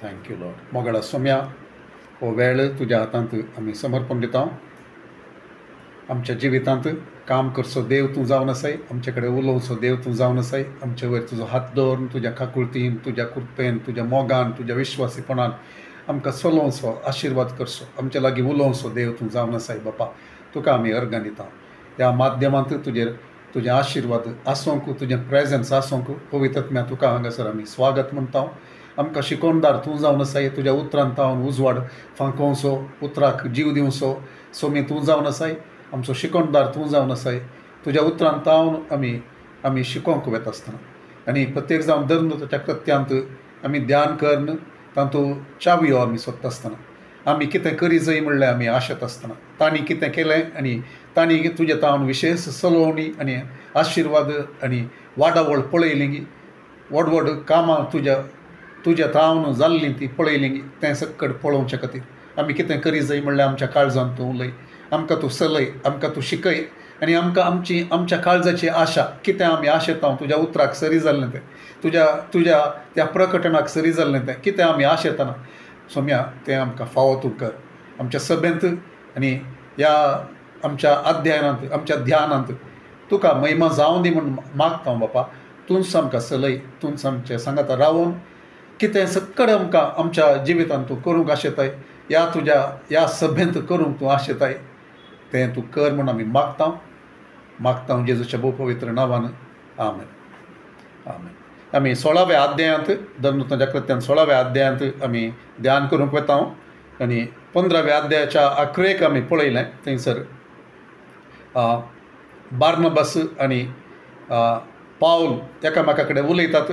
Thank you Lord. मोगळा Saumya हो वेळ तुज्या हातांत आमी समर्पण दिता. आमच्या जिवितांत काम करचो देव तूं जावन आसाय. आमचे कडेन उलोवचो देव तूं जावन आसाय. आमचे वयर तुजो हात दवरून तुज्या काकुळटीन, तुज्या कृपेन, तुज्या मोगान, तुज्या विश्वासीपणान आमकां चलोवचो, आशिर्वाद करचो. आमचे लागीं उलोवचो देव तूं जावन आसाय बापा. तुका आमी अर्गां दिता. ह्या माध्यमांत तुजें आशिर्वाद आसूंक, तुजें प्रेजन्स आसूंक पवित्र आत्म्या तुका हांगासर आमी स्वागत म्हणटा. आमकां शिकोवणदार तूं जावन आसाय. तुज्या उतरांत हांव उजवाड फांकोवचो, उतराक जीव दिवचो. सोमी तूं जावन आसाय. आमचो शिकोवणदार तूं जावन आसाय. तुज्या उतरांत हांव आमी शिकोवंक वता आसतना आनी प्रत्येक जावन धर्माच्या कृत्यांत आमी ध्यान करन तातूंत चावयो आमी सोदता आसतना आमी कितें करी जाय म्हणल्यार आमी आशेत आसतना तांणी कितें केलें आनी तांणी तुजे तावन विशेश चलोवणी आनी आशिर्वाद आनी वाडावळ पळयली गी. व्हड कामां तुज्या तावन जाल्लीं ती पळयलीं गी. तें सकट पळोवचे खातीर आमी कितें करी जाय म्हणल्यार आमच्या काळजांत तूं उलय. आमकां तूं चलय, आमकां तूं शिकय आनी आमकां आमच्या काळजाची आशा कितें आमी आशेता तुज्या उतराक सरी जाल्लें तें, तुज्या त्या प्रकटणाक सरी जाल्लें तें कितें आमी आशेतना सोम्या तें आमकां फावो तूं कर आमच्या सभेंत आनी ह्या आमच्या अध्ययनांत, आमच्या ध्यानांत तुका महिमा जावं दी म्हूण मागता बापा. तूंच आमकां चलय, तूंच आमचे सांगाता रावून कितें सकड आमकां आमच्या जिवितांत तूं करूंक आशेताय, ह्या सभेंत करूंक तूं आशेताय तें तूं कर म्हूण आमी मागता जेजूच्या भोव पवित्र नांवान. आमेन. आमी 16व्या अध्यायांत धर्मताच्या कृत्यान 16व्या अध्यायांत आमी ध्यान करूंक वता आनी 15व्या अध्यायाच्या अकरेक आमी पळयलें. थंयसर बार्नबास आनी पावल एकामेका कडेन उलयतात.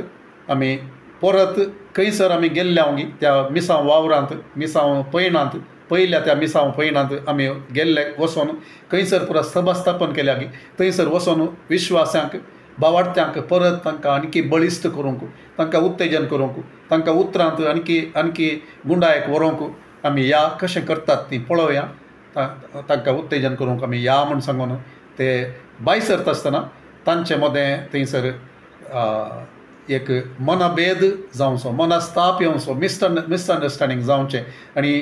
आमी परत खंयसर आमी गेल्ल्या त्या मिसांव वावरांत, मिसांव पैणांत, पयल्या त्या मिसांव पैणांत आमी गेल्ले वचोन खंयसर पुरो सभा स्थापन केल्या गी. थंयसर वचोन विश्वासांक भावार्थ्यांक परत तांकां आणकी बळिश्ट करूंक, तांकां उत्तेजन करूंक, तांकां उतरांत आणकी गुंडायक व्हरूंक आमी या कशें करतात ती पळोवया. तांकां उत्तेजन करूंक आमी या म्हूण सांगून ते भायर सरता आसतना तांचे मदें थंयसर एक मनभेद जावचो, मनस्ताप येवचो, मिसअंडरस्टँडींग जावचें आनी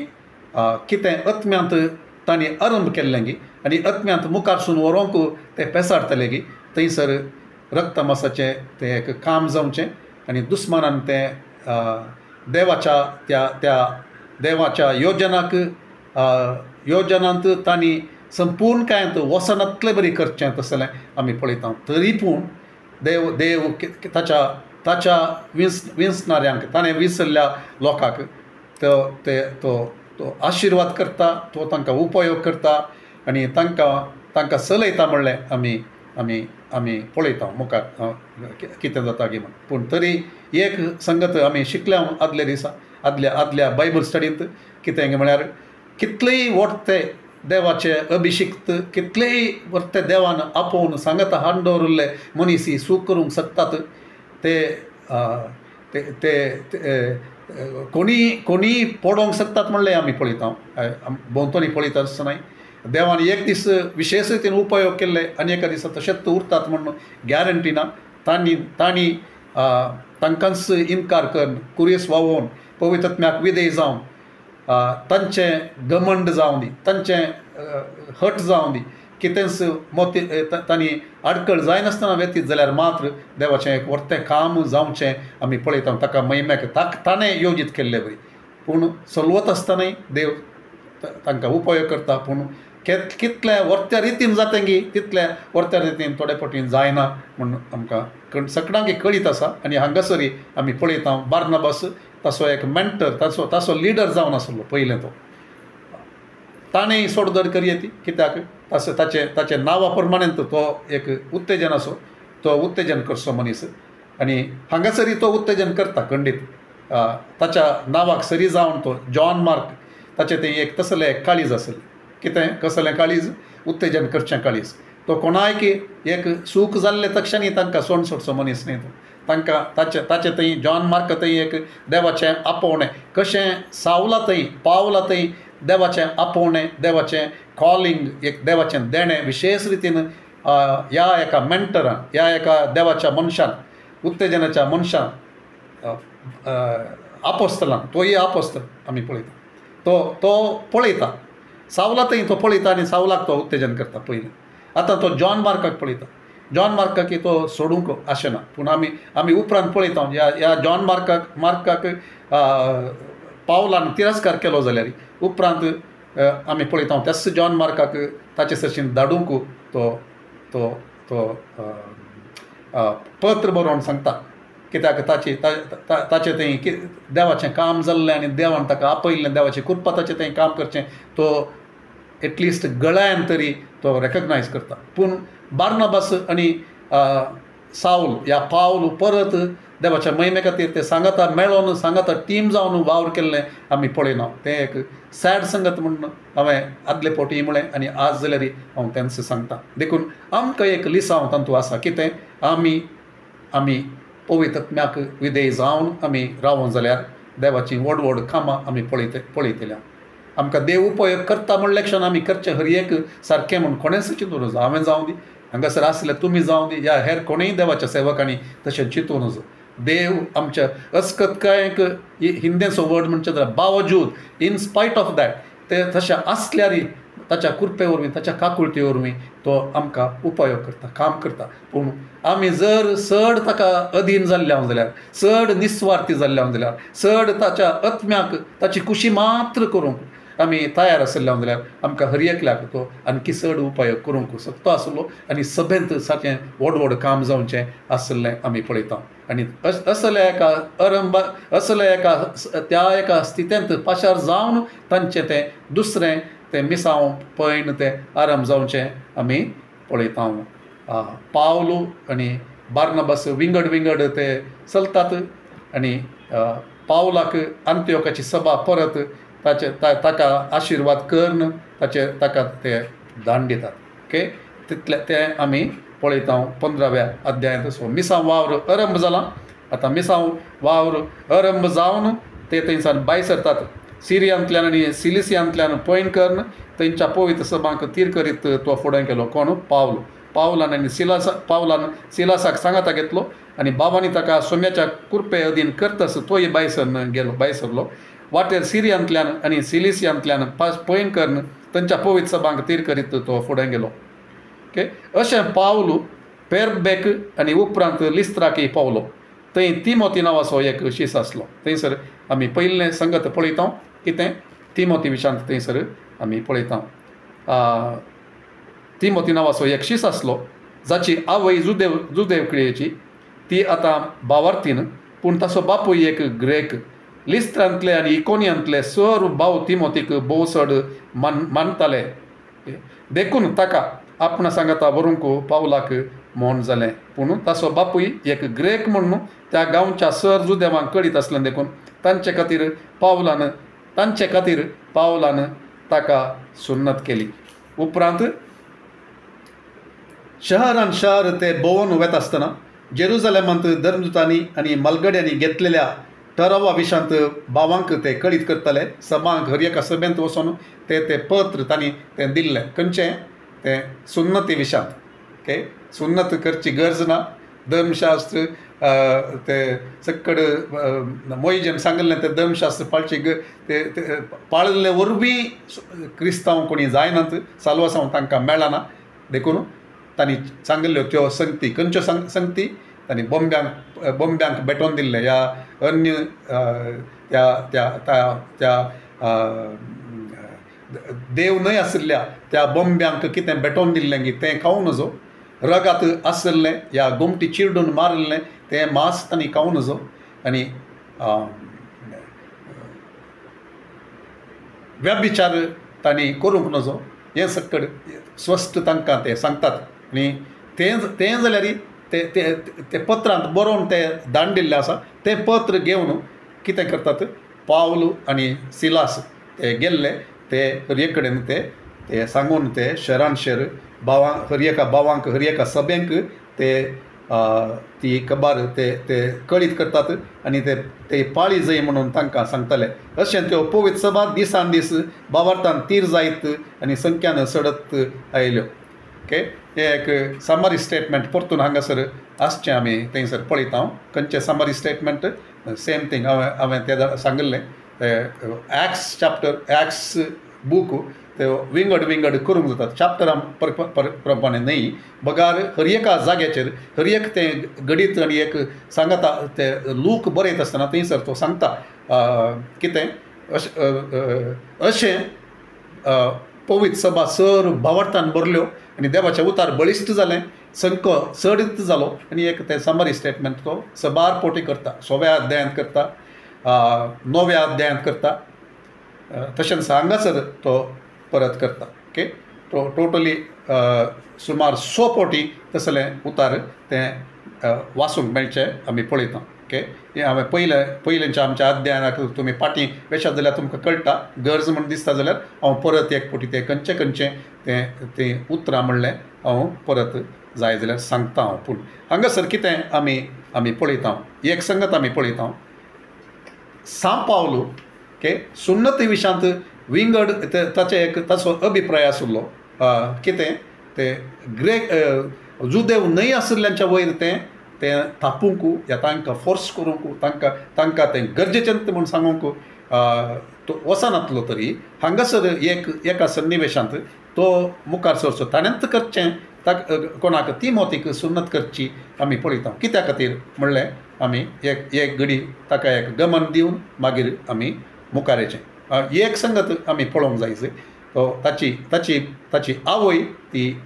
कितें आत्म्यांत तांणी आरंभ केल्लें गी आनी आत्म्यांत मुखारसून व्हरूंक ते पेसाडटले गी. थंयसर रक्तमासाचें तें एक काम जावचें आनी दुस्मानान तें देवाच्या योजनांत तांणी संपूर्णकायेंत वसनांतलें बरी करचें तसलें आमी पळयता. तरी पूण देव ताच्या विंसणाऱ्यांक, ताणें विसरल्या लोकांक तो आशिर्वाद करता, तो तांकां उपयोग करता आनी तांकां चलयता म्हणलें आमी पळयता मुखार कितें जाता गी म्हण. पूण तरी एक संगत आमी शिकल्या आदल्या दिसा आदल्या बायबल स्टडींत कितें म्हळ्यार कितलेंय वरते देवाचे अभिशिक्त, कितलेंय वरते देवान आपोवन सांगता हाडून दवरिल्ले मनीस सूख करूंक शकतात. ते कोणी पडोवंक शकतात म्हणलें आमी पळयता. भोंवतणी पळयता आसतना देवान एक दीस विशेश रितीन उपयोग केल्ले आनी एका दिसा तशेंच उरतात म्हणून गॅरंटी ना. तांणी तांकांच इन्कार करून कुरेस वावोवन पवित्र आत्म्याक विधेय जावन तांचें घमंड जावं दी, तांचें हट जावं दी, कितेंच तांणी आडखळ जायनासतना व्यतीत जाल्यार मात्र देवाचें एक व्हडलें काम जावचें आमी पळयता. ताका महिम्याक ताणें योजीत केल्लें बरी. पूण चलवत आसतनाय देव तांकां उपयोग करता. पूण कितल्या व्हडल्या रितीन जातें गी तितल्या व्हडल्या रितीन थोडे फावटी जायना म्हूण आमकां सगळ्यांक कळीत आसा. आनी हांगासरी आमी पळयता बार्नबास ताचो एक मेंटर, ताचो लिडर जावन आसलो पयलें. ताणें सोडधड करी ती कित्याक ताचे नांवा प्रमाणें तो एक उत्तेजन आसो, तो उत्तेजन करचो मनीस आनी हांगासरी तो उत्तेजन करता खंडीत. ताच्या नांवाक सरी जावन तो जॉन मार्क ताचें तें एक तसलें एक काळीज आसलें. कितें कसलें काळीज? उत्तेजन करचें काळीज. तो कोणायक एक सूख जाल्ले तक्षणी तांकां सोड सोडचो मनीस न्ही. तांकां ताचें थंय जॉन मार्क थंय एक देवाचें आपोवणें कशें पावला थंय देवाचें आपोवणें, देवाचें कॉलिंग, एक देवाचें देणें विशेश रितीन ह्या एका मेंटरान, ह्या एका देवाच्या मनशान, उत्तेजनाच्या मनशान आपोस्तलां तोय आपोस्तल आमी पळयता तो पळयता सावलातय तो पळयता आनी सावलाक तो उत्तेजन करता पयलीं. आतां तो जॉन मार्काक पळयता. जॉन मार्काक तो सोडूंक आशेना पूण आमी उपरांत पळयता ह्या जॉन मार्काक पावलान तिरस्कार केलो जाल्यार उपरांत आमी पळयता त्याच जॉन मार्काक ताचे सरशीन धाडूंक तो पत्र बरोवन सांगता कित्याक ताचें तें देवाचें काम जाल्लें आनी देवान ताका आपयल्लें देवाचें कृपा ताचें तें काम करचें तो एटलिस्ट गळ्यान तरी तो रेकग्नायज करता. पूण बार्नबास आनी साऊल ह्या पावल परत देवाच्या महिमे खातीर ते सांगाता मेळोन सांगाता टीम जावन वावर केल्लें आमी पळयना. तें एक सॅड संगत म्हणून हांवें आदले फावटी म्हळें आनी आज जाल्यार हांव तेंच सांगता. देखून आमकां एक लिसांव तांतू आसा कितें आमी पवित्रत्म्याक विधेय जावन आमी रावूं जाल्यार देवाची व्हड व्हड कामां आमी पळयतल्या. आमकां देव उपयोग करता म्हणले क्षण आमी करचें हर एक सारकें म्हूण कोणेंच चिंतूं नजो. हांवें जावं दी हांगासर आसले तुमी जावं दी या हेर कोणूय देवाच्या सेवकांनी तशें चिंतूं नजो. देव आमच्या अस्कतकायेक हिंदेचो वर्ड म्हणचे जाल्यार बावजूद इन स्पायट ऑफ दॅट ते तशें आसल्यार ताच्या कृपे वरवीं ताच्या काकुळटी वरवीं तो आमकां उपयोग करता काम करता. पूण आमी जर चड ताका अधीन जाल्ल्या जाल्यार चड निस्वार्थी जाल्ल्या जाल्यार चड ताच्या आत्म्याक ताची खुशी मात्र करूंक आमी तयार आसल्या जाल्यार आमकां हर एकल्याक तो आनकी चड उपयोग करूंक शकतो आसलो आनी सभेंत सारकें व्हड व्हड काम जावचें आसलें आमी पळयता. आनी असल्या एका त्या एका स्थितींत पाशार जावन तांचें तें दुसरें तें मिसांव पयण तें आराम जावचें आमी पळयता. पावलू आनी बार्नबास विंगड ते चलतात आनी पावलाक अंत्योकाची सभा परत ताका आशिर्वाद करून ताका ते दान दितात. ओके तितले तें आमी पळयता 15व्या अध्यायांत. सो मिसांव वावर आरंभ जालां. आतां मिसांव वावर आरंभ जावन ते थंयसान भायर सरतात. सिरियांतल्यान आनी सिलिसियांतल्यान पयण करून थंयच्या पवित्र सभांक तीर करीत तो फुडें गेलो. कोण पावलान सिलासाक सांगाता घेतलो आनी बाबांनी ताका सोम्याच्या कुरपे अधीन करतस तोय भायर सरलो. वाटेर सिरियांतल्यान आनी सिलिसियांतल्यान पयण करून थंयच्या पवित्र सभांक तीर करीत तो फुडें गेलो. ओके अशें पावलू पेर्बेक आनी उपरांत लिस्त्राकय पावलो. थंय तिमोथी नांवाचो एक शीस आसलो. थंयसर आमी पयलें संगत पळयता कितें तिमोथी विशांत थंयसर आमी पळयता. तिमोथी नांवाचो एक शीस आसलो जाची आवय जुदेव क्रियेची ती आतां भावार्थीन पूण ताचो बापूय एक ग्रेक. लिस्त्रांतले आनी इकोनियांतले सर भाव तिमोथीक भोव चड मानताले देखून ताका आपणा सांगाता व्हरूंक पावलाक मोन जालें. पूण ताचो बापूय एक ग्रेक म्हणून त्या गांवच्या सर जुदेवांक कळीत आसलें देखून तांचे खातीर पावलान ताका सुन्नत केली. उपरांत शहरान शहर ते भोंवून वेता आसतना जेरुजलेमांत धर्मदुतांनी आनी मालगड्यांनी घेतलेल्या ठरावा विशांत भावांक ते कळीत करताले. सभांक हर एका सभेंत वचून ते पत्र तांणी तें दिल्लें खंयचें तें सुन्नती विशांत. ओके सुन्नत करची गरज ना. धर्मशास्त्र ते सकड मोइजेन सांगलें तें धर्मशास्त्र पाळची ते पाळिल्ले वरवीं क्रिस्तांव कोणी जायनात. साल्वासांव तांकां मेळना देखून तांणी सांगल्ल्यो त्यो संगती खंयच्यो संगती तांणी बोंब्यांक भेटोवन दिल्ले. ह्या अन्य त्या देव न्हय आशिल्ल्या त्या बोंब्यांक कितें भेटोवन दिल्लें की तें खावं नजो. रगात आसल्लें ह्या गोमटी चिरडून मारिल्लें तें मांस तांणी खावं नजो आनी व्यभिचार तांणी करूंक नजो. हें सकड स्वस्थ तांकां ते सांगतात. आनी तें जाल्यार ते पत्रांत बरोवन तें धाडून दिल्लें आसा. तें पत्र घेवन कितें करतात पावल आनी सिलास ते गेल्ले ते हर एक कडेन ते सांगून ते शहरान शहर हर एका भावांक हर एका सभेंक ते ती खबर ते कळीत करतात आनी ते पाळी जाय म्हणून तांकां सांगताले. अशें त्यो पवित्र सभा दिसान दीस भावार्थान तीर जायत आनी संख्यान सडत आयल्यो. ओके हे एक समरी स्टेटमेंट परतून हांगासर आसचें आमी थंयसर पळयता. खंयचें समरी स्टेटमेंट सेम थिंग हांवें ते सांगिल्लें एक्स चॅप्टर एक्स बूक ते विंगड करूंक जाता चॅप्टरां प्रमाणे न्ही बगार हर एका जाग्याचेर हर एक तें गणीत आनी एक सांगता ते लूक बरयत आसतना थंयसर तो सांगता कितें अशें पवित्र सभा सर भावार्थान भरल्यो आनी देवाचें उतार बळिश्ट जालें संको चडीत जालो आनी एक ते समरी स्टेटमेंट तो सबार पोटी करता 6व्या अध्यायांत करता 9व्या अध्यायांत करता तशेंच हांगासर तो परत करता ओके तो टोटली सुमार 100 पोटी तसलें उतार तें वाचूंक मेळचें आमी पळयता ओके हें हांवें पयलींच्या आमच्या अध्यायनाक तुमी फाटीं वेशात जाल्यार तुमकां कळटा गरज म्हण दिसता जाल्यार हांव परत एक फावटी तें खंयचें तें उतरां म्हणलें हांव परत जाय जाल्यार सांगता हांव पूण हांगासर कितें आमी पळयता एक संगत आमी पळयता सांव पावलो ओके सुन्नती विशांत विंगड ताचे एक ताचो अभिप्राय आशिल्लो कितें तें ग्रेक जुदेव न्हय आशिल्ल्यांच्या वयर तें थापूंक या तांकां फोर्स करूंक तांकां तें गरजेचें म्हूण सांगूंक तो वचनातलो तरी हांगासर एका सन्निवेशांत तो मुखार सरचो ताणेंच करचें कोणाक ती मोतीक सुन्नत करची आमी पळयता कित्या खातीर म्हणलें आमी एक घडी ताका एक गमन दिवन मागीर आमी मुखार येचें एक संगत आमी पळोवंक जाय तो ताची आवय ती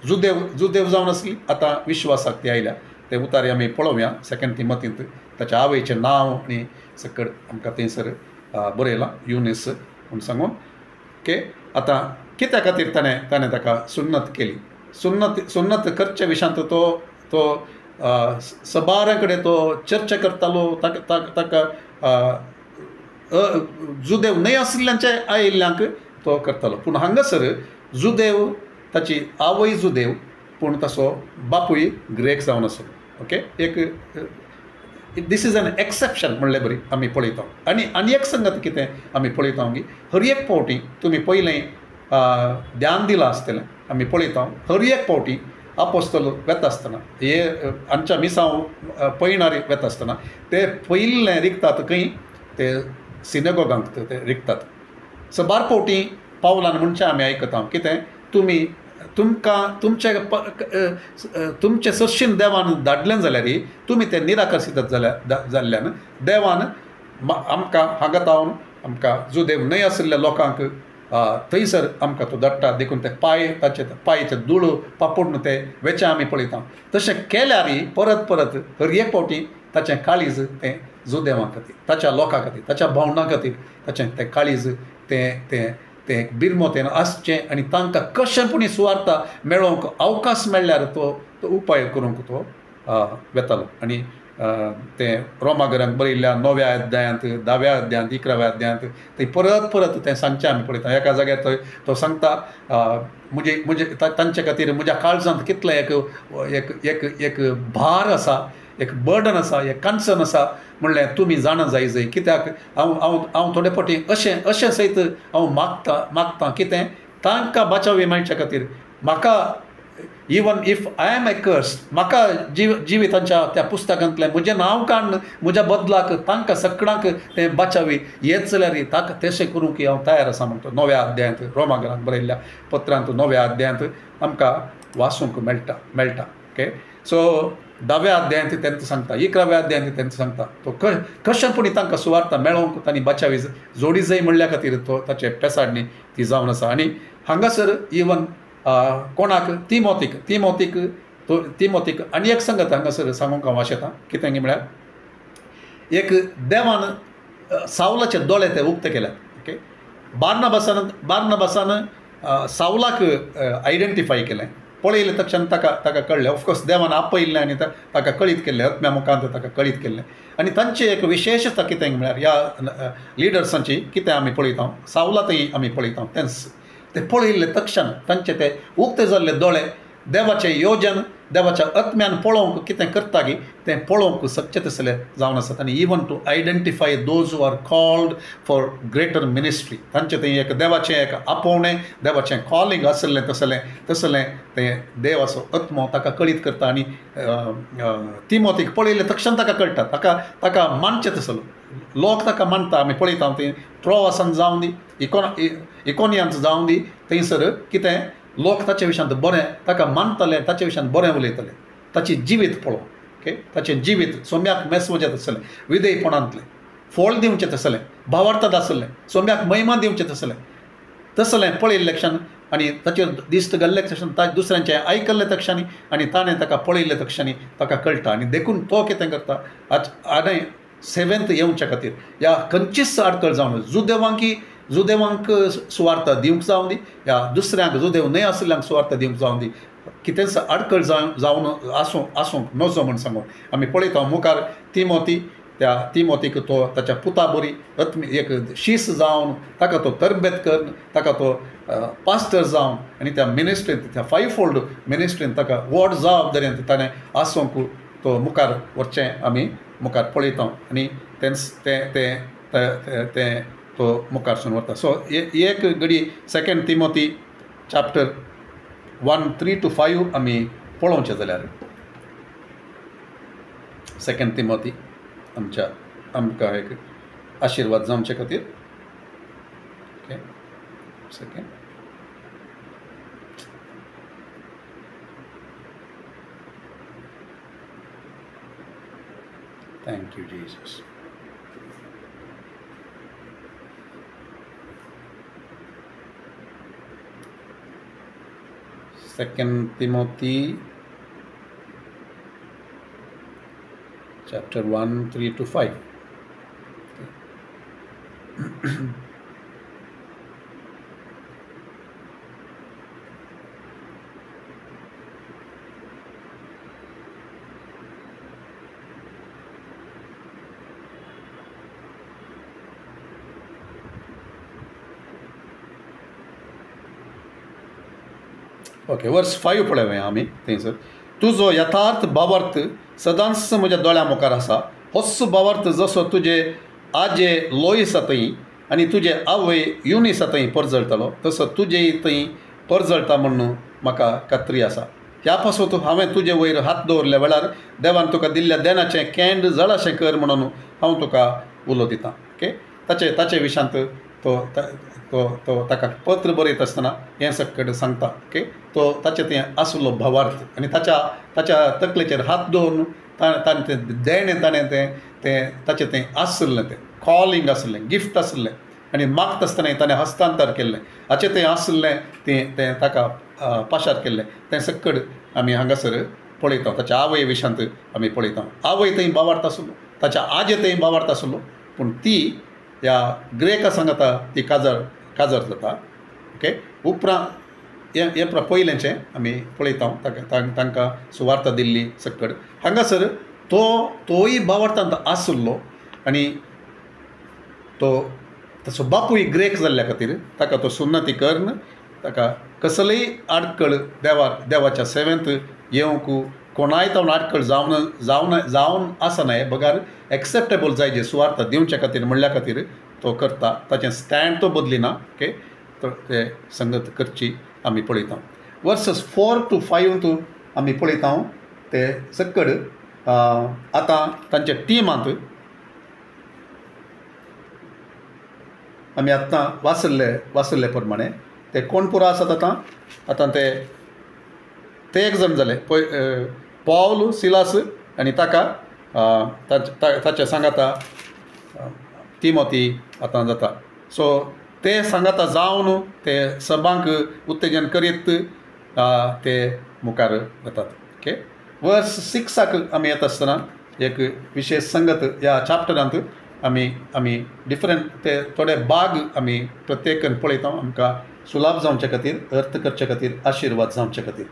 जुदेव जावन आसली आतां विश्वासाक ती आयल्या ते उतारे आमी पळोवया 2 तिमोथींत ताच्या आवयचें नांव आनी सकट आमकां थंयसर बरयलां युनिस म्हूण सांगून ओके आतां कित्या खातीर ताणें ताका सुन्नत केली सुन्नत करचे विशांत तो सबारा कडेन तो चर्चा करतालो ताका जुदेव न्हय आशिल्ल्यांचे आयिल्ल्यांक तो करतालो पूण हांगासर जुदेव ताची आवय जुदेव पूण ताचो बापूय ग्रेक जावन आसलो ओके एक दीस इज एन एक्सेप्शन म्हणलें बरी आमी पळयता आनी एक संगत कितें आमी पळयता की हर एक फावटी तुमी पयलें ध्यान दिलां आसतलें आमी पळयता हर एक फावटी आपोस्तल वेता आसतना हे आमच्या मिसांव पयणारी वेता आसतना ते पयलें रिकतात खंय ते सिनेगोगांक ते रिकतात सबार फावटी पावलान म्हणचें आमी आयकता कितें तुमचे सशीन देवान धाडलें जाल्यार तुमी तें निराकर्शीत जाल्ल्यान देवान आमकां हांगा तावन आमकां जुदेव न्हय आशिल्ल्या लोकांक थंयसर आमकां तो धाडटा देखून ते पांयचे धूळ पापड ते वेचें आमी पळयता तशें केल्यार परत हर एक फावटी ताचें काळीज तें जुदेवां खातीर ताच्या लोकां खातीर ताच्या भावंडां खातीर ताचें तें काळीज तें बिरमो तें आसचें आनी तांकां कशेंपणी सुवार्ता मेळोवंक अवकाश मेळ्ळ्यार तो उपाय करूंक तो वेतालो आनी तें रोमागरांक बरयल्ल्या 9व्या अध्यायांत 10व्या अध्यायांत 11व्या अध्यायांत थंय परत तें सांगचें आमी पळयता एका जाग्यार तो सांगता म्हणजे तांचे खातीर म्हज्या काळजांत कितलें एक भार आसा एक बर्डन आसा एक कन्सर्न आसा म्हणलें तुमी जाणा जाय कित्याक हांव थोडे फावटी अशें सयत हांव मागतां कितें तांकां बचावी मेळचे खातीर म्हाका इवन इफ आय एम एक्कर्स म्हाका जिवितांच्या त्या पुस्तकांतलें म्हजें नांव काडून म्हज्या बदलाक तांकां सगळ्यांक तें बचावी हेच जाल्यार ताका तशें करूंक हांव तयार आसा म्हणटा 9व्या अध्यायांत रोमागरांत बरयल्ल्या पत्रांत 9व्या अध्यायांत आमकां वाचूंक मेळटा ओके सो 10व्या अध्यायांत तेंच सांगता 11व्या अध्यायांत तेंच सांगता तो कशेंपणी तांकां सुवार्ता मेळोवंक तांणी बचावी जोडी जाय म्हणल्या खातीर तो ताचे पेसाडणी ती जावन आसा आनी हांगासर इवन कोणाक तिमोथीक आनी एक संगत हांगासर सांगूंक हांव वाशेतां कितें म्हळ्यार एक देवान सावलाचे दोळे ते उक्ते केल्यात ओके बार्नबासान सावलाक आयडेंटिफाय केलें पळयलें तक्षण ताका कळ्ळें ऑफकोर्स देवान आपयल्लें आनी ताका कळीत केल्लें आत्म्या मुखांत ताका कळीत केल्लें आनी तांची एक विशेशता कितें म्हळ्यार ह्या लिडर्सांची कितें आमी पळयता सावलातय आमी पळयता ते पळयल्ले तक्षण तांचे ते उक्ते जाल्ले दोळे देवाचें योजन देवाच्या आत्म्यान पळोवंक कितें करता गी तें पळोवंक सच्चें तसलें जावन आसात आनी even to identify those who are called for greater ministry तांचें थंय एक देवाचें एक आपोवणें देवाचें कॉलिंग आसलें तसलें तें देव असो आत्मो ताका कळीत करता आनी तिमोथीक पळयले तक्षण ताका कळटा ताका मानचें तसलो लोक ताका मानता आमी पळयता थंय ट्रोवासान जावं दी इकोनियांत जावं दी थंयसर कितें लोक ताचे विशयांत बरें ताका मानतले ताचे विशयांत बरें उलयतले ताची जिवीत पळोवन ओके ताचें जिवीत सोम्याक मेसवचें तसलें विधेयपणांतलें फळ दिवचें तसलें भावार्थांत आसलें सोम्याक महिमा दिवचें तसलें पळयल्ले क्षण आनी ताचेर दिश्ट घाल्ले क्षण दुसऱ्यांचें आयकल्ले तक्षणी आनी ताणें ताका पळयल्ले तक्षणी ताका कळटा आनी देखून तो कितें करता आनी सेवेंत येवच्या खातीर ह्या खंयचीच आडखळ जावन जुदेवांक सुवार्थ दिवंक जावं दी या दुसऱ्यांक जुदेव न्हय आसल्यांक सुवार्थ दिवंक जावं दी कितेंच आडखळ जावन आसूंक नजो म्हण सांगून आमी पळयता मुखार त्या तिमोथीक तो ताच्या पुता बरी एक शीस जावन ताका तो तरबेत कर ताका तो पास्टर जावन आनी त्या मिनिस्ट्रींत त्या 5 फोल्ड मिनिस्ट्रींत ताका व्हड जबाबदारेंत ताणें आसूंक तो मुखार वरचें आमी मुखार पळयता आनी तें तो मुखारसून वता सो एक घडी 2 तिमोथी चॅप्टर 1:3-5 आमी पळोवचें जाल्यार 2 तिमोथी आमकां एक आशिर्वाद जावचे खातीर okay second thank you Jesus Second Timothy chapter 1:3-5. Okay वर्स 5 पळय आमी थंयसर तुजो यथार्थ भावार्थ सदांच म्हज्या दोळ्या मुखार आसा होच भावार्थ जसो तुजे आजे लोईस थंय आनी तुजे आवय युनिस थंय परजळटलो तसो तुजेय थंय परजळटा म्हणून म्हाका खात्री आसा ह्या पासून हांवें तुजे वयर हात दवरले वेळार देवान तुका दिल्ल्या देनाचें केंड जळाशें कर म्हणून हांव तुका उलो दितां ओके ताचे विशयांत तो ताका पत्र बरयत आसतना हें सकट सांगता ओके तो ताचें तें आसलो भावार्थ आनी ताच्या तकलेचेर हात दवरून ताणें तें देणें तें ताचें तें आसलें तें कॉलिंग आसलें गिफ्ट आसलें आनी मागता आसतना ताणें हस्तांतर केल्लें हाचें तें आसलें तें ताका पाशार केल्लें तें सकट आमी हांगासर पळयता ताच्या आवय विशयांत आमी पळयता आवय थंय भावार्थ आसलो ताच्या आजे थंय भावार्थ आसलो पूण ती ह्या ग्रेका सांगता ती काजर जाता ओके उपरांत हें पयलेंचें आमी पळयता तांकां सुवार्थ दिल्ली सकट हांगासर तोय भावार्थांत आसलो आनी तो ताचो बापूय ग्रेक जाल्ल्या खातीर ताका तो सुन्नती करन ताका कसलीय आडखळ देवाच्या सेवेंत येवंक कोणाय तावन आडखळ जावन आसना बगार एक्सेप्टेबल जाय जे सुवार्थ दिवचे खातीर म्हणल्या खातीर तो करता ताचें स्टँड तो बदलिना ओके ते संगत करची आमी पळयता वर्सेस 4-5 आमी पळयता ते सकड आतां तांचे टिमांत आमी आतां वाचल्ले प्रमाणे ते कोण पुरो आसात आतां ते एक जण जाले पौल सिलास आनी ताका ताचे सांगाता तिमोथी आतां जाता सो ते सांगाता जावन ते सभांक उत्तेजन करीत ते मुखार वतात ओके वर्स 6 आमी येता आसतना एक विशेष संगत ह्या चॅप्टरांत आमी डिफरंट ते थोडे भाग आमी प्रत्येकन पळयता आमकां सुलाभ जावचे खातीर अर्थ करचे खातीर आशिर्वाद जावचे खातीर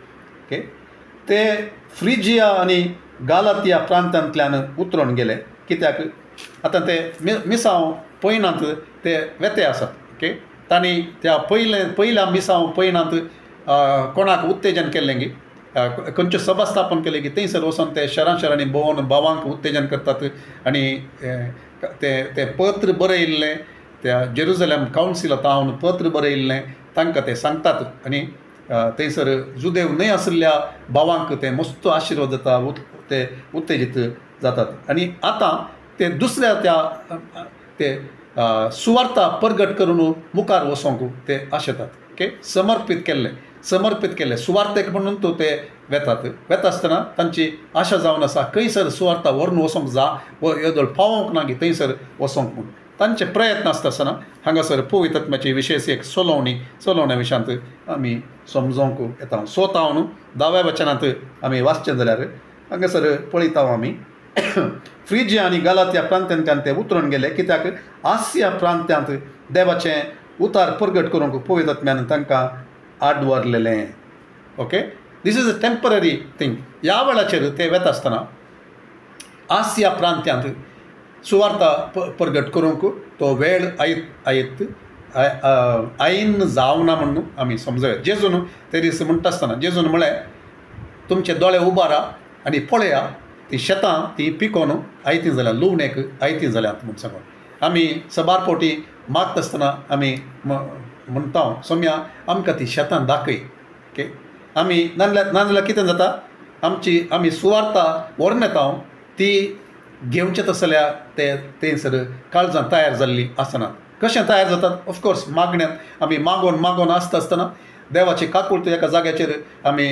ओके ते फ्रिजिया आनी गालातिया प्रांतांतल्यान उतरून गेले कित्याक आतां ते मिसांव पयनांत ते वेते आसात ओके तांणी त्या पयल्या मिसांव पयनांत कोणाक उत्तेजन केल्लें गी खंयच्यो सभा स्थापन केले की थंयसर वचून ते शहरांनी भोंवून भावांक उत्तेजन करतात आनी ते पत्र बरयल्लें त्या जेरुसलेम कावन्सिलांत हांव पत्र बरयल्लें तांकां ते सांगतात आनी थंयसर जुदेव न्हय आशिल्ल्या भावांक ते मस्त आशिर्वाद जाता ते उत्तेजीत जातात आनी आतां ते दुसऱ्या ते सुवार्ता परगट करून मुखार वचोंक ते आशेतात ओके समर्पीत केल्ले सुवार्थेक म्हणून ते वेता आसतना तांची आशा जावन आसा खंयसर सुवार्ता व्हरून वचोंक जा येदोळ पावोंक ना की थंयसर वचोंक म्हणून तांचे प्रयत्न आसता आसतना हांगासर पवित्र आत्म्याची विशेष एक सोलोवण्या विशयांत आमी समजोवंक येता सोत हांव न्हू 10व्या वचनांत आमी वाचचें जाल्यार हांगासर पळयता आमी फ्रिजिया आनी गलातिया प्रांतांतल्यान ते उतरून गेले कित्याक आसिया प्रांतांत देवाचें उतार परगट करूंक पवित्र आत्म्यान तांकां आड व्हरलेलें okay this is a temporary thing ह्या वेळाचेर ते वेता आसतना आसिया प्रांतांत सुवार्ता परगट करूंक तो वेळ आयन जावना म्हणून आमी समजूया जेजून ते दीस म्हणटा आसतना जेजून म्हळें तुमचे दोळे उबारा आनी पळया ती शेतां ती पिकोवन आयतीं जाल्यार लुवणेक आयतीं जाल्यात म्हूण सांगून आमी सबार पोटी मागता आसतना आमी म्हणटा सोम्या आमकां ती शेतां दाखय ओके आमी नाजाल्यार कितें जाता आमी सुवार्ता व्हरून येता ती घेवचें तसल्या ते थंयसर काळजां तयार जाल्लीं आसनात कशें तयार जातात ऑफकोर्स मागण्यांत आमी मागोन आसता आसतना देवाची काकूळट एका जाग्याचेर आमी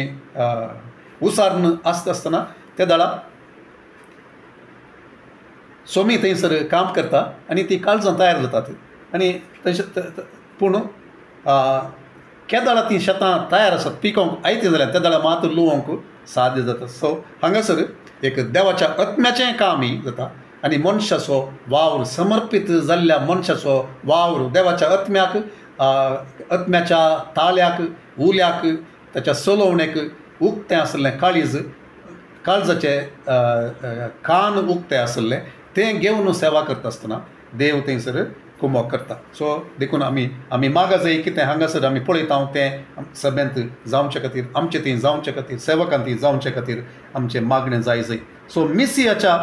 उसारण आसता आसतना त्या दाळा सोमी थंयसर काम करता आनी ती काळजां तयार जातात आनी पूण केदाळा ती शेतां तयार आसात पिकोवंक आयतीं जाल्यार त्या दाळा मात लुवंक साध्य जाता सो हांगासर एक देवाच्या आत्म्याचें कामय जाता आनी मनशाचो वावर समर्पीत जाल्ल्या मनशाचो वावर देवाच्या आत्म्याच्या ताळ्याक उल्याक त्याच्या सलोवणेक उक्तें आसलें काळजाचें कान उक्तें आसलें तें घेवन सेवा करता आसतना देव थंयसर कुमक करता सो देखून आमी मागा जाय कितें हांगासर आमी पळयता तें सगळ्यांत जावचे खातीर आमचें तीं जावचे खातीर सेवकांत तीं जावचे खातीर आमचें मागणें जाय सो मिसियाच्या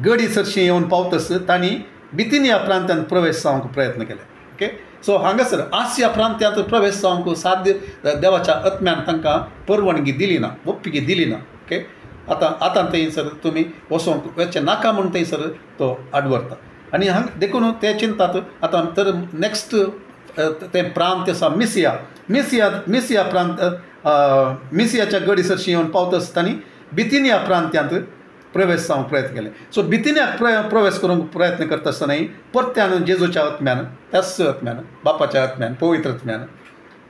गडी सरशी येवन पावतस तांणी बिथिनिया प्रांतांत प्रवेश जावंक प्रयत्न केले ओके सो हांगासर आसिया प्रांतांत प्रवेश जावंक साध्य देवाच्या आत्म्यान तांकां परवानगी दिली ना ओप्पिगी दिली ना ओके आतां थंयसर तुमी वचोंक वचचें नाका म्हूण थंयसर तो आडवरता आनी देखून ते चिंतात आतां तर नेक्स्ट ते प्रांत आसा मिसिया प्रांत मिसियाच्या गडी सरशी येवन पावतस तांणी बिथिनिया प्रांतांत प्रवेश जावंक प्रयत्न केले सो बिथिनियाक प्रवेश करूंक प्रयत्न करता आसतनाय परत्यान जेजूच्या आत्म्यान त्याच आत्म्यान बापाच्या आत्म्यान पवित्र आत्म्यान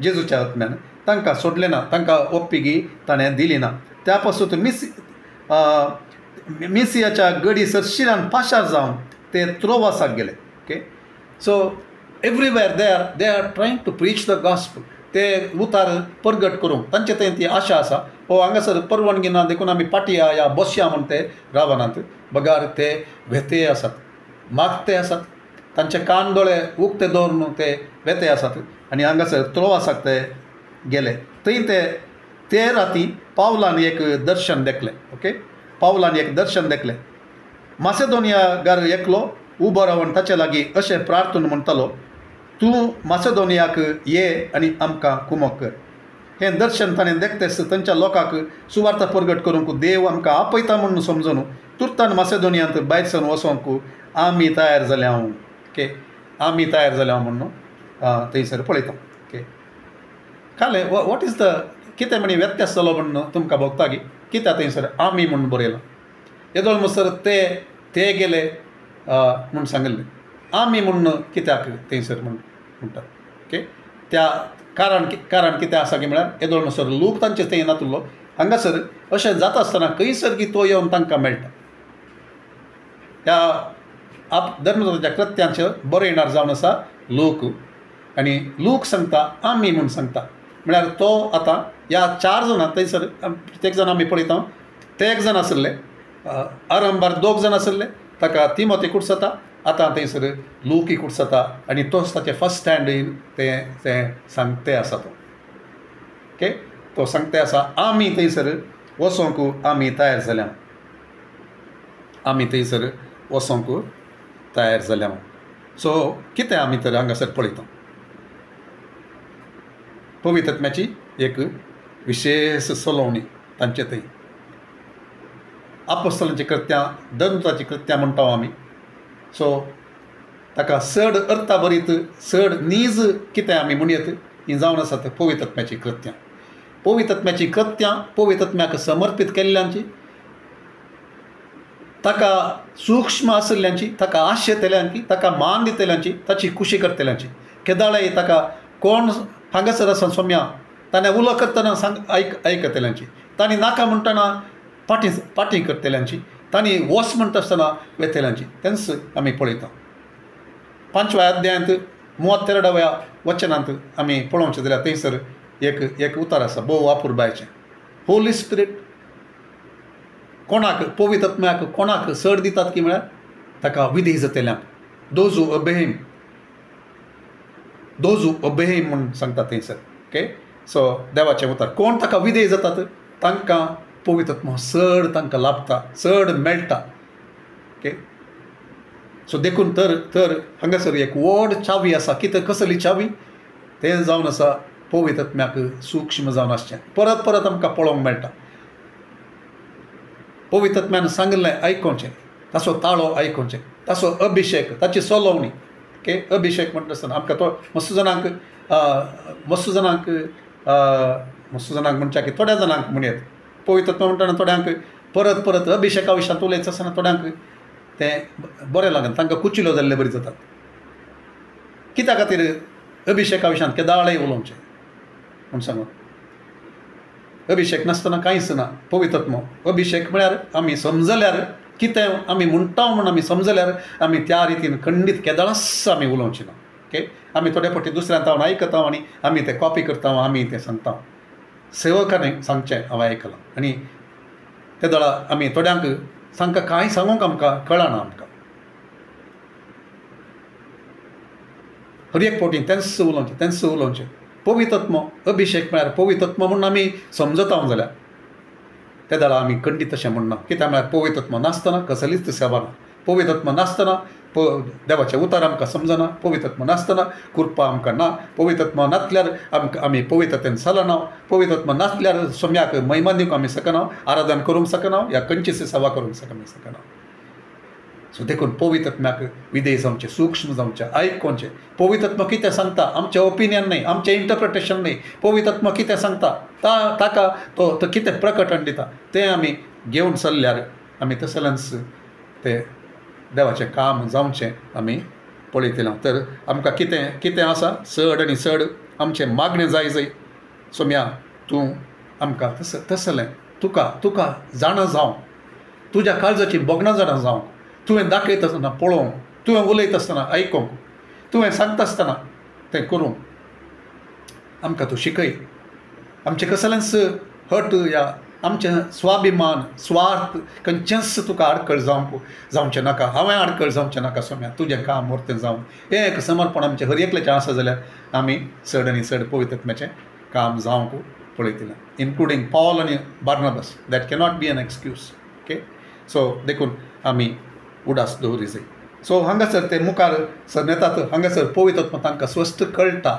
जेजूच्या आत्म्यान तांकां सोडलें ना तांकां ओप्पिगी ताणें दिली ना त्या पासून मिसियाच्या गडी सरशिरान पाशार जावन ते त्रोवासाक गेले okay so everywhere they are trying to preach the gospel ते उतार परगट करूंक तांचे थंय ती आशा आसा हांगासर परवानगी ना देखून आमी पाटया या बसया म्हूण ते रावनात बगार ते वेते आसात मागते आसात तांचे कान दोळे उक्ते दवरून ते वेते आसात आनी हांगासर त्रोवासाक ते गेले थंय ते राती पावलान एक दर्शन देखलें ओके पावलान एक दर्शन देखलें मासेदोनियागार एकलो उबो रावन ताचे लागीं अशें प्रार्थना म्हणटालो तूं मासेदोनियाक ये आनी आमकां कुमक कर हें दर्शन ताणें देखतेस तांच्या लोकांक सुवार्ता परगट करूंक देव आमकां आपयता म्हणून समजून तुर्तान मासेदोनियांत भायर सावन वचोंक आमी तयार जाल्या ओके आमी तयार जाल्या म्हणून थंयसर पळयता ओके काले वॉट इज द कितें म्हणी व्यत्यास जालो म्हणून तुमकां भोगता की कित्याक थंयसर आमी म्हणून बरयलां येदोळ म्हणसर ते गेले म्हूण सांगलें आमी म्हणून कित्याक थंयसर म्हणटात ओके त्या कारण कितें आसा की म्हळ्यार येदोळ म्हणसर लोक तांचे थंय नातुरलो हांगासर अशें जाता आसतना खंयसर की तो येवन तांकां मेळटा त्या धर्मजाताच्या कृत्यांचेर बरयणार जावन आसा लोक आनी लोक सांगता आमी म्हूण सांगता म्हळ्यार तो आतां ह्या 4 जाणां थंयसर प्रत्येक जाण आमी पळयता ते एक जाण आसले आरंभार 2 जाण आसले ताका तिमोथी कुडसता आतां थंयसर लूकय कुडसता आनी तोच ताचे फर्स्ट स्टँड ते सांगते आसा तो ओके तो सांगता आसा आमी थंयसर वचोंक आमी तयार जाल्या आमी थंयसर वचोंक तयार जाल्या सो कितें आमी तर हांगासर पळयता पवित्र आत्म्याची एक विशेष सलोवणी तांचे थंय आपोस्तलांची कृत्यां दंताची कृत्यां म्हणटा आमी सो ताका चड अर्था भरीत चड नीज कितें आमी म्हणयत ही जावन आसात पवित्र आत्म्याची कृत्यां पवित्र आत्म्याची कृत्यां पवित्र आत्म्याक समर्पीत केल्ल्यांची ताका सूक्ष्म आशिल्ल्यांची ताका आशेतल्यांची ताका मान दितल्यांची ताची कुशी करतल्यांची केदाळे ताका कोण हांगासर आसा सोम्या ताणें उलो करतना आयकतल्यांची तांणी नाका म्हणटना पाटी करतल्यांची तांणी वस म्हणटा आसतना वेतल्यांची तेंच आमी पळयता 5व्या अध्यायांत 32व्या वचनांत आमी पळोवचें जाल्यार थंयसर एक उतार आसा भोव अपुर्बायचें होली स्पिरीट कोणाक पवित्र आत्म्याक कोणाक चड दितात की म्हळ्यार ताका विधेय जातल्यांक दोजू अबेहीम म्हूण सांगता थंयसर ओके सो देवाचें उतार कोण ताका विधेय जातात तांकां पवित्र आत्मा चड तांकां लाभता चड मेळटा ओके सो देखून तर हांगासर एक व्हड चावी आसा कितें कसली चावी तें जावन आसा पवित्र आत्म्याक सूक्ष्म जावन आसचें परत परत आमकां पळोवंक मेळटा पवित्र आत्म्यान सांगलें आयकोवचें ताचो ताळो आयकोवचें ताचो अभिशेक ताची सलोवणी ओके अभिशेक म्हणटा आसतना आमकां तो मस्त जाणांक म्हणच्या की थोड्या जाणांक म्हणयात पवित्र आत्मा म्हणटना थोड्यांक परत परत अभिशेका विशयांत उलयता आसतना थोड्यांक तें बरें लागना तांकां कुचिलो जाल्ले बरी जातात कित्या खातीर अभिशेका विशयांत केदाळे उलोवचें म्हूण सांगून अभिशेक नासतना कांयच ना पवित्र आत्मा अभिशेक म्हळ्यार आमी समजल्यार कितें आमी म्हणटा म्हूण आमी समजल्यार आमी त्या रितीन खंडीत केदाळस आमी उलोवचें ना ओके आमी थोडे फावटी दुसऱ्यांत हांव आयकता आनी आमी तें कॉपी करता आमी तें सांगता सेवकांनी सांगचें हांवें आयकलां आनी ते दळा आमी थोड्यांक तांकां कांय सांगूंक आमकां कळना आमकां हर एक फावटी तेंच उलोवचें पवित्र आत्मा अभिशेक म्हळ्यार पवित्र आत्मा म्हणून आमी समजता जाल्यार ते दळा आमी खंडीत अशें म्हणना कित्याक म्हळ्यार पवित्र आत्मा नासतना कसलीच सेवा ना पवित्र आत्मा नासतना देवाचें उतार आमकां समजना पवित्र आत्मा नासतना कृपा आमकां ना पवित्र आत्मा नासल्यार आमी पवित्रतेन चलना पवित्र आत्मा नासल्यार सोम्याक महिमा दिवंक आमी शकना आराधन करूंक शकना या खंयचीच सेवा करूंक शकना सो देखून पवित्र आत्म्याक विधेय जावचें सूक्ष्म जावचें आयकोवचें पवित्र आत्मा कितें सांगता आमचें ओपिनियन न्हय आमचें इंटरप्रिटेशन न्हय पवित्र आत्मा कितें सांगता ताका तो कितें प्रकटण दिता तें आमी घेवन चल्ल्यार आमी तसलेंच तें देवाचें काम जावचें आमी पळयतलें तर आमकां कितें आसा चड आनी चड आमचें मागणें जाय सोम्या तूं आमकां तसलें तुका जाणा जावं तुज्या काळजाची बोगणां जाणा जावं तुवें दाखयता आसतना पळोवंक तुवें उलयता आसतना आयकोंक तुवें सांगता आसतना तें करूंक आमकां तूं शिकय आमचें कसलेंच हट या आमचें स्वाभिमान स्वार्थ खंयचेंच तुका आडखळ जावचें नाका हांवें आडखळ जावचें नाका सोम्या तुजें काम वर्तें जावन हें एक समर्पण आमचें हर एकल्याचें आसा जाल्यार आमी चड आनी चड पवित्र आत्म्याचें काम जावंक पळयतलें इन्क्लुडींग पॉल आनी Barnabas that cannot be an excuse okay so देखून आमी उडास दवरी जाय सो हांगासर ते मुखार सर येतात हांगासर पवित्र आत्मा तांकां स्वस्थ कळटा